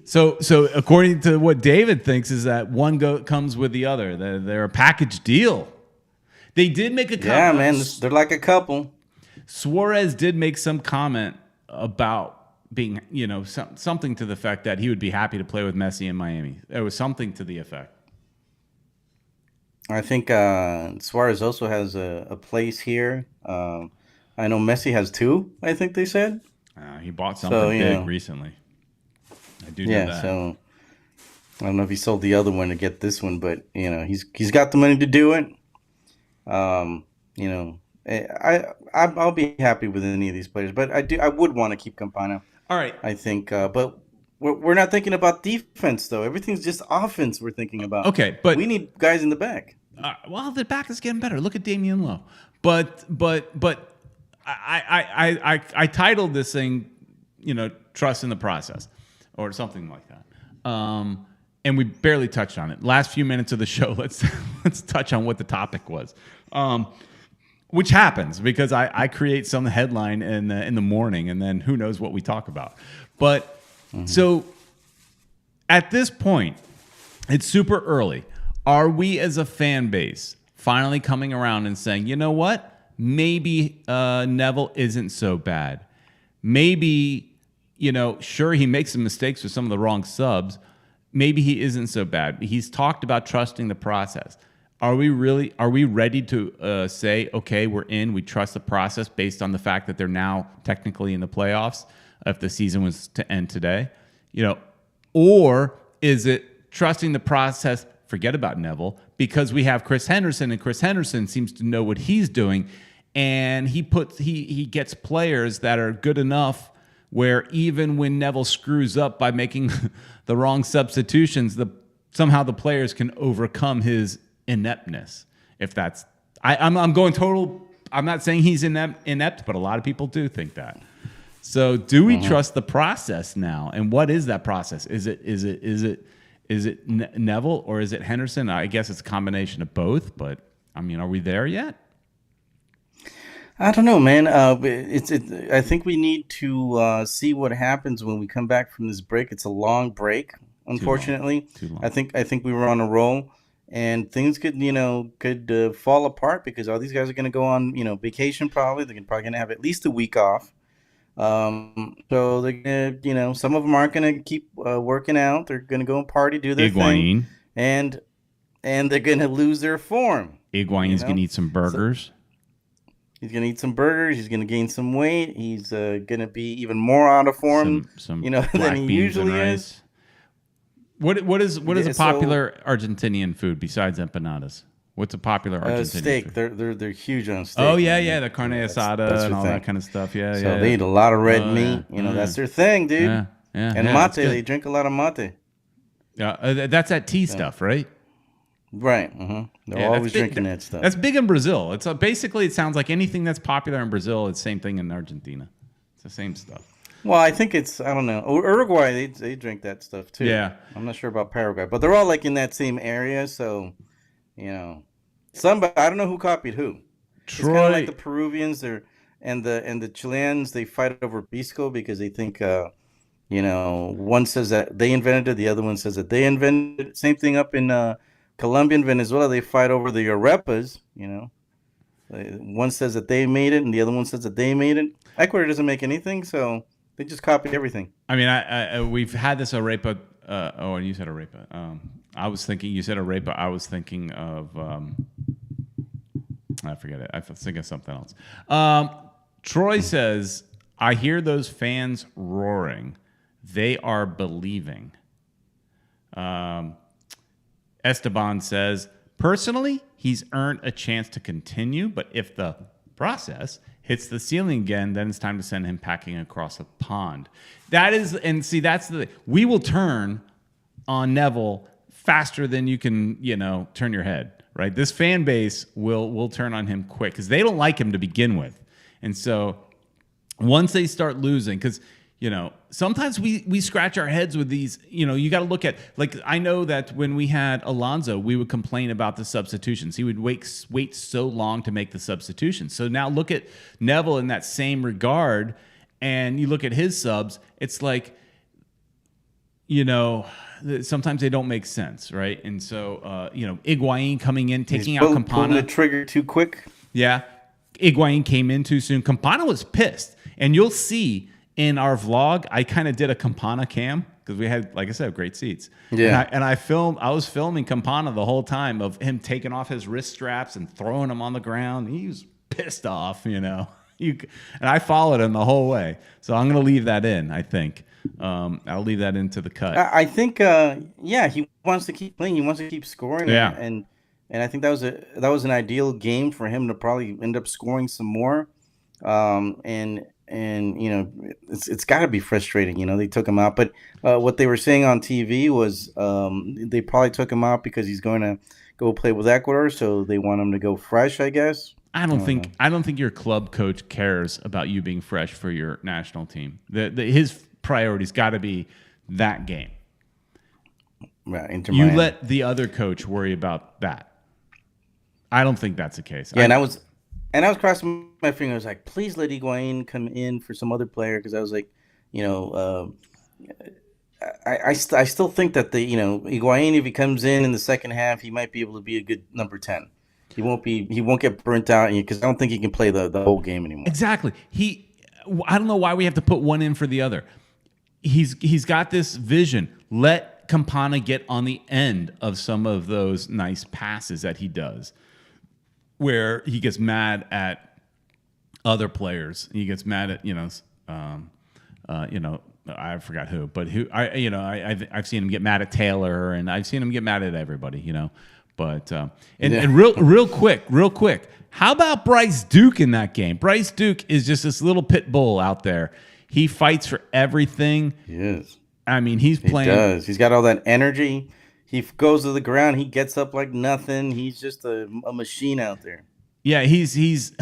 So according to what David thinks is that one comes with the other. They're a package deal. They did make a comment. Yeah, man, they're like a couple. Suarez did make some comment about being, something to the effect that he would be happy to play with Messi in Miami. There was something to the effect. I think Suarez also has a place here. I know Messi has two, I think they said. He bought something big recently. I do know that. So I don't know if he sold the other one to get this one, but he's got the money to do it. I'll be happy with any of these players, but I would want to keep Campana. All right. I think, but we're not thinking about defense though. Everything's just offense we're thinking about. Okay, but we need guys in the back. Well, the back is getting better. Look at Damian Lowe. But I titled this thing, trust in the process, or something like that. And we barely touched on it. Last few minutes of the show, let's touch on what the topic was. Which happens because I create some headline in the morning, and then who knows what we talk about. But so at this point, it's super early. Are we as a fan base finally coming around and saying, you know what? Maybe Neville isn't so bad. Maybe, sure, he makes some mistakes with some of the wrong subs. Maybe he isn't so bad. He's talked about trusting the process. Are we ready to say, okay, we're in, we trust the process based on the fact that they're now technically in the playoffs if the season was to end today? Or is it trusting the process, forget about Neville, because we have Chris Henderson, and Chris Henderson seems to know what he's doing, and he gets players that are good enough where even when Neville screws up by making the wrong substitutions, somehow the players can overcome his ineptness. If that's, I'm going total. I'm not saying he's inept, but a lot of people do think that. So, do we trust the process now? And what is that process? Is it Neville or is it Henderson? I guess it's a combination of both. But I mean, are we there yet? I don't know, man. I think we need to see what happens when we come back from this break. It's a long break, unfortunately. Too long. I think we were on a roll, and things could fall apart because all these guys are going to go on vacation probably. They're probably going to have at least a week off. So they're gonna, some of them aren't going to keep working out. They're going to go and party, do their thing, and and they're going to lose their form. Higuain's going to eat some burgers. He's going to eat some burgers. He's going to gain some weight. He's going to be even more out of form, some than he usually is. What is a popular Argentinian food besides empanadas? What's a popular Argentinian steak? food? They're huge on steak. Oh yeah, the carne asada and all that kind of stuff. Yeah, so they eat a lot of red meat. That's their thing, dude. Yeah, and mate, they drink a lot of mate. Yeah, that's that tea stuff, right? Right. They're always drinking that stuff. That's big in Brazil. It's basically, it sounds like anything that's popular in Brazil, it's the same thing in Argentina. It's the same stuff. Well, I think I don't know. Uruguay, they drink that stuff too. Yeah. I'm not sure about Paraguay, but they're all like in that same area. So, somebody, I don't know who copied who. Troy, it's kind of like the Peruvians and the Chileans, they fight over pisco because they think, one says that they invented it, the other one says that they invented it. Same thing up in Colombia and Venezuela, they fight over the arepas, One says that they made it, and the other one says that they made it. Ecuador doesn't make anything, so they just copy everything. I mean, we've had this arepa. And you said arepa. You said arepa. I was thinking of. I forget it. I was thinking of something else. Troy says, "I hear those fans roaring. They are believing." Esteban says, "Personally, he's earned a chance to continue, but if the process hits the ceiling again, then it's time to send him packing across a pond." That's we will turn on Neville faster than you can, turn your head, right? This fan base will turn on him quick because they don't like him to begin with. And so once they start losing, because sometimes we scratch our heads with these, you got to look at, like, I know that when we had Alonso, we would complain about the substitutions. He would wait so long to make the substitutions. So now look at Neville in that same regard, and you look at his subs, it's like, sometimes they don't make sense, right? And so, Higuain coming in, taking out Campana. Pulling the trigger too quick. Yeah. Higuain came in too soon. Campana was pissed. And you'll see in our vlog, I kind of did a Campana cam because we had, like I said, great seats. Yeah. And I was filming Campana the whole time of him taking off his wrist straps and throwing them on the ground. He was pissed off, and I followed him the whole way. So I'm going to leave that in, I think. I'll leave that into the cut. I think, he wants to keep playing. He wants to keep scoring. Yeah. And I think that was an ideal game for him to probably end up scoring some more. And it's got to be frustrating. They took him out, but what they were saying on TV was they probably took him out because he's going to go play with Ecuador, so they want him to go fresh, I guess. I don't think your club coach cares about you being fresh for your national team. His priority's got to be that game. Right, you let the other coach worry about that. I don't think that's the case. Yeah, and I was crossing my fingers, like, please let Higuain come in for some other player, because I was like, I still think that Higuain, if he comes in the second half, he might be able to be a good number 10. He won't get burnt out, because I don't think he can play the whole game anymore. Exactly. I don't know why we have to put one in for the other. He's got this vision. Let Campana get on the end of some of those nice passes that he does, where he gets mad at other players. He gets mad at I forgot who, but I've seen him get mad at Taylor, and I've seen him get mad at everybody. But and real quick, how about Bryce Duke in that game? Bryce Duke is just this little pit bull out there. He fights for everything. He is. I mean, he's playing. He does. He's got all that energy. He goes to the ground. He gets up like nothing. He's just a machine out there. Yeah, he's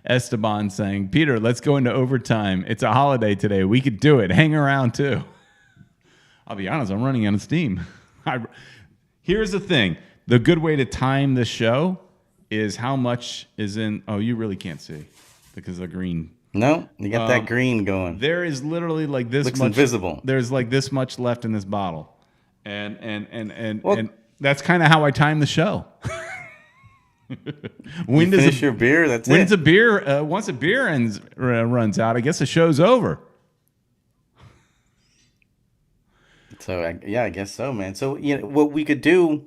Esteban saying, "Peter, let's go into overtime. It's a holiday today. We could do it. Hang around too." I'll be honest, I'm running out of steam. Here's the thing. The good way to time the show is how much is in. Oh, you really can't see because of the green. No, you got that green going. There is literally like this Looks much. Invisible. There's like this much left in this bottle, and that's kind of how I time the show. When you finish your beer, that's it. Once a beer runs out, I guess the show's over. So I guess so, man. So what we could do,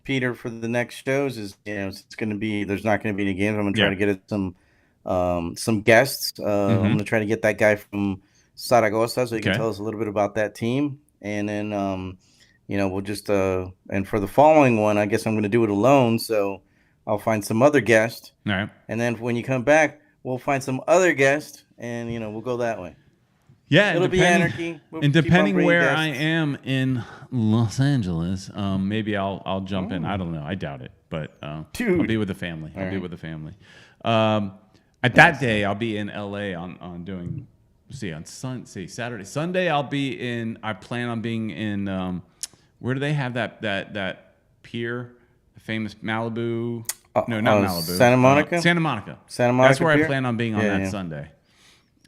Peter, for the next shows is it's going to be there's not going to be any games. I'm going to try Yeah. to get it some guests. I'm Mm-hmm. going to try to get that guy from Saragossa so he can Okay. tell us a little bit about that team, and then we'll just and for the following one, I guess I'm going to do it alone. So I'll find some other guest, All right. and then when you come back, we'll find some other guest, and we'll go that way. Yeah, It'll be anarchy. We'll and keep on depending bringing where guests. I am in Los Angeles, maybe I'll jump in. I don't know. I doubt it, but I'll Dude. be with the family. I'll be right. with the family. At that day, I'll be in LA on doing. On Saturday, Sunday. I plan on being in. Where do they have that pier, the famous Malibu? No, not Malibu. Santa Monica. Santa Monica. Santa Monica That's where Pier? I plan on being on Yeah, that yeah. Sunday.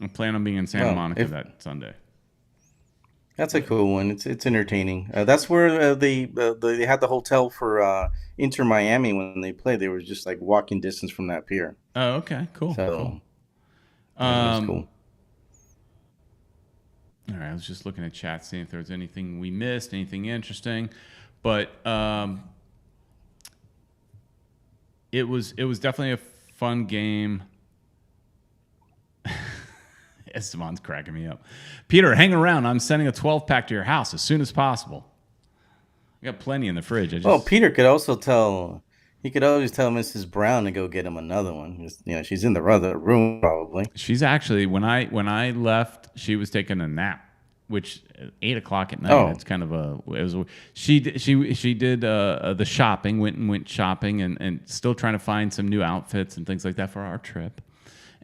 I plan on being in Santa Monica that Sunday. That's a cool one. It's entertaining. That's where they had the hotel for Inter Miami when they played. They were just like walking distance from that pier. Oh, okay, cool. So Cool. that's cool. All right, I was just looking at chat, seeing if there was anything we missed, anything interesting, but it was definitely a fun game. Esteban's cracking me up. Peter, hang around. I'm sending a 12-pack to your house as soon as possible. I got plenty in the fridge. Peter could also tell. He could always tell Mrs. Brown to go get him another one. Just, she's in the other room probably. She's actually when I left, she was taking a nap, which at 8:00 at night. Oh. It's kind of she did the shopping, went shopping, and still trying to find some new outfits and things like that for our trip.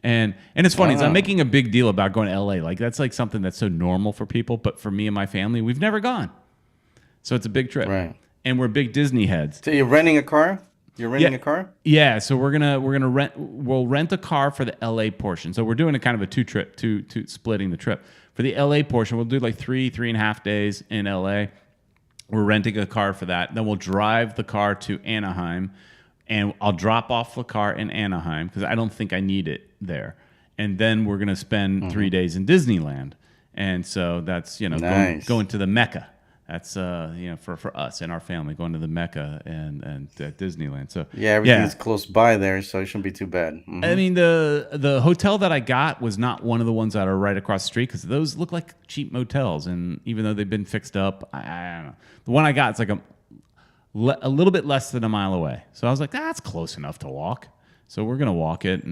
And it's funny, I'm making a big deal about going to LA. Like that's like something that's so normal for people, but for me and my family, we've never gone. So it's a big trip, Right? And we're big Disney heads. So you're renting a car? You're renting a car? Yeah, so we'll rent a car for the LA portion. So we're doing a kind of a two splitting the trip. For the LA portion, we'll do like 3.5 days in LA. We're renting a car for that. Then we'll drive the car to Anaheim, and I'll drop off the car in Anaheim because I don't think I need it there. And then we're gonna spend 3 days in Disneyland. And so that's Nice. going to the Mecca. That's for us and our family going to the Mecca and Disneyland. So Yeah, everything's close by there, so it shouldn't be too bad. Mhm. I mean, the hotel that I got was not one of the ones that are right across the street because those look like cheap motels, and even though they've been fixed up, I don't know. The one I got, it's like a little bit less than a mile away. So I was like, that's close enough to walk. So we're gonna walk it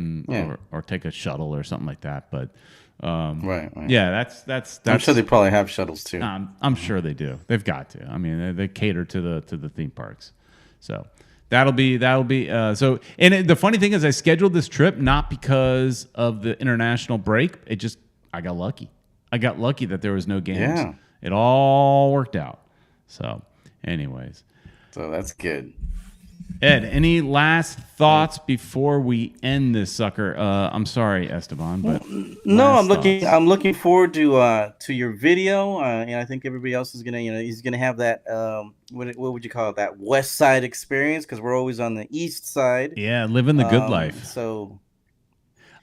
or take a shuttle or something like that. But Right. yeah, that's. I'm sure they probably have shuttles too. I'm sure they do. They've got to. I mean, they cater to the theme parks. So that'll be so. And the funny thing is, I scheduled this trip not because of the international break. I got lucky. I got lucky that there was no games. Yeah. It all worked out. So, anyways, So that's good. Ed, any last thoughts before we end this sucker? I'm sorry, Esteban, but No, last thoughts. I'm looking forward to your video. And I think everybody else is gonna, he's gonna have that. What would you call it? That West Side experience because we're always on the East Side. Yeah, living the good life. So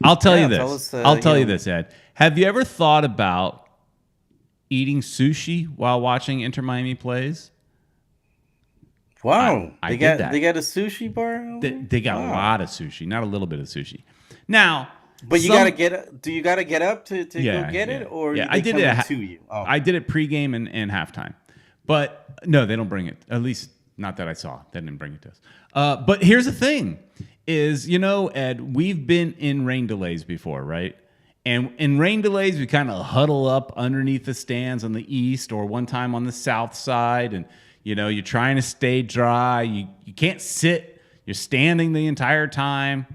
I'll tell you this. tell us, I'll tell you know. this, Ed. Have you ever thought about eating sushi while watching Inter Miami plays? Wow, I they did got that. they got a sushi bar. They got a lot of sushi, not a little bit of sushi. Now, But you gotta get. Do you gotta get up to go get it, or yeah, do I they did come it. to you? Oh. I did it pregame and halftime, but no, they don't bring it. At least not that I saw. They didn't bring it to us. But here's the thing: is Ed, we've been in rain delays before, right? And in rain delays, we kind of huddle up underneath the stands on the east, or one time on the south side, and you're trying to stay dry. You can't sit. You're standing the entire time.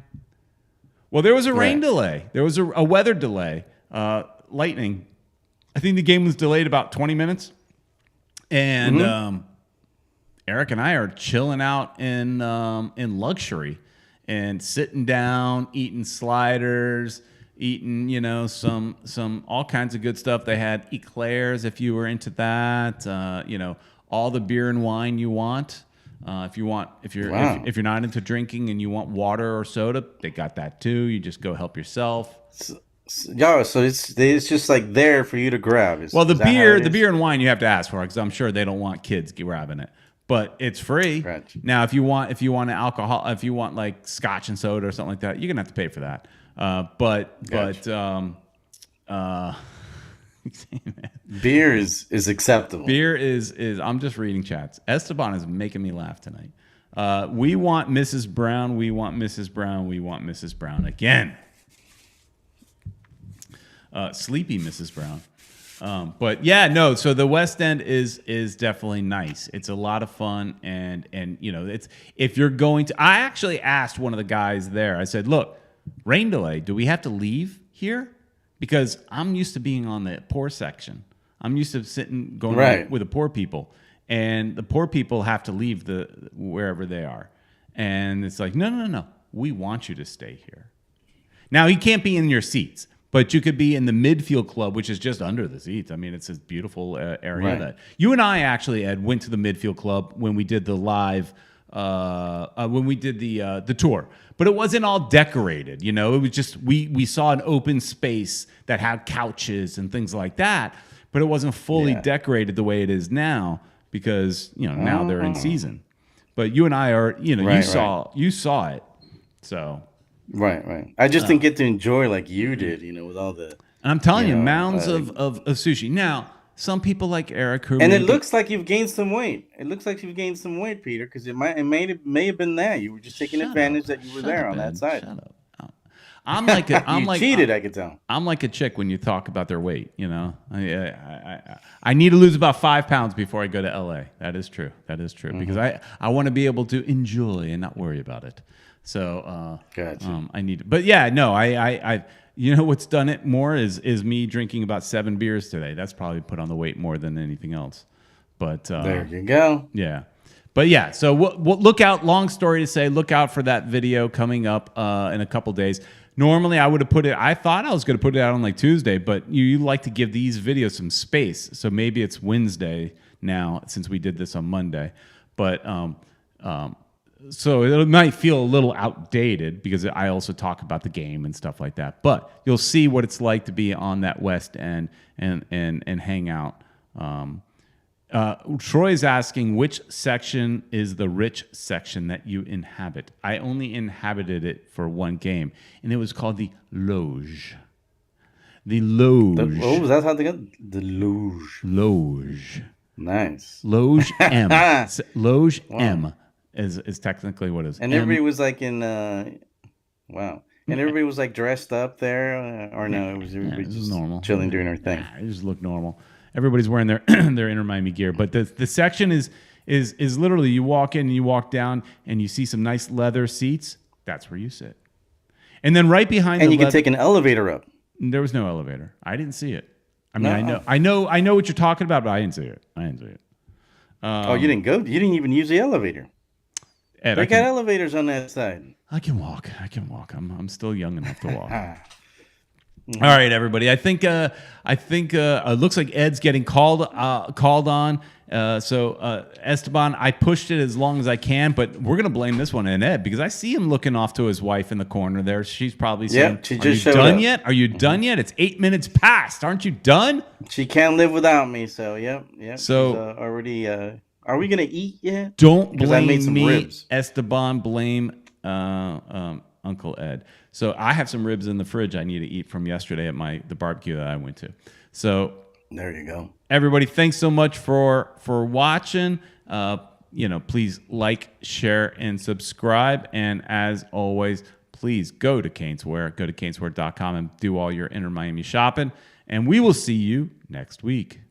Well, there was a rain delay. There was a weather delay. Lightning. I think the game was delayed about 20 minutes. And Eric and I are chilling out in luxury and sitting down, eating sliders, eating some all kinds of good stuff. They had eclairs if you were into that. All the beer and wine you want. If you're not into drinking and you want water or soda, they got that too. You just go help yourself. Yeah, so it's just like there for you to grab. Well, Is that how it is? beer and wine you have to ask for because I'm sure they don't want kids grabbing it, but it's free. Gotcha. Now, if you want alcohol, if you want like scotch and soda or something like that, you're gonna have to pay for that. Beer is acceptable. Beer is. I'm just reading chats. Esteban is making me laugh tonight. We want Mrs. Brown. We want Mrs. Brown. We want Mrs. Brown again. Sleepy Mrs. Brown. But yeah, no. So the West End is definitely nice. It's a lot of fun, and it's if you're going to. I actually asked one of the guys there. I said, "Look, rain delay. Do we have to leave here? Because I'm used to being on the poor section. I'm used to going with the poor people, and the poor people have to leave wherever they are. And it's like, no. We want you to stay here. Now, you can't be in your seats, but you could be in the midfield club, which is just under the seats. I mean, it's this beautiful area that you and I actually, Ed, went to the midfield club when we did the live, when we did the tour. But it wasn't all decorated, It was just we saw an open space that had couches and things like that, but it wasn't fully decorated the way it is now because now they're in season. But you and I are, you saw it, so right. I just didn't get to enjoy like you did, with all the. And I'm telling you, mounds of sushi. Now, some people like Eric who it looks like you've gained some weight. It looks like you've gained some weight, Peter, because it may have been that you were just taking advantage that you were there on that side. Shut up. I'm like cheated. I could tell. I'm like a chick when you talk about their weight. I need to lose about 5 pounds before I go to LA. That is true. Because I want to be able to enjoy and not worry about it. So gotcha. I need. But yeah, no, I what's done it more is me drinking about 7 beers today. That's probably put on the weight more than anything else. But there you go. Yeah. But yeah, so we'll look out. Long story to say, look out for that video coming up in a couple days. Normally, I would have put it. I thought I was going to put it out on like Tuesday, but you like to give these videos some space, so maybe it's Wednesday now since we did this on Monday. But so it might feel a little outdated because I also talk about the game and stuff like that. But you'll see what it's like to be on that West End and hang out. Troy's asking, which section is the rich section that you inhabit? I only inhabited it for one game, and it was called the Loge. The Loge. Was that how they got the Loge? Loge. Nice. Loge M. Loge M is technically what it is. And everybody was like in, wow. And everybody was like dressed up there, or no? It was everybody just normal, chilling doing their thing. It just looked normal. Everybody's wearing their their Inter Miami gear, but the section is literally you walk in and you walk down and you see some nice leather seats. That's where you sit, and then right behind and you can take an elevator up. There was no elevator. I didn't see it. I mean, I know what you're talking about, but I didn't see it. Oh, you didn't go? You didn't even use the elevator. Ed, they got elevators on that side. I can walk. I'm still young enough to walk. All right, everybody. I think it looks like Ed's getting called on. So Esteban, I pushed it as long as I can, but we're gonna blame this one on Ed because I see him looking off to his wife in the corner there. She's probably saying, she just "Are you done up. yet? Are you done yet? It's 8 minutes past. Aren't you done?" She can't live without me. So yep. So she's, already. Are we gonna eat yet? Don't blame I made some me, ribs. Esteban. Blame Uncle Ed. So I have some ribs in the fridge I need to eat from yesterday at the barbecue that I went to. So there you go. Everybody, thanks so much for watching. Please like, share, and subscribe. And as always, please go to Caneswear. Go to caneswear.com and do all your Inter Miami shopping. And we will see you next week.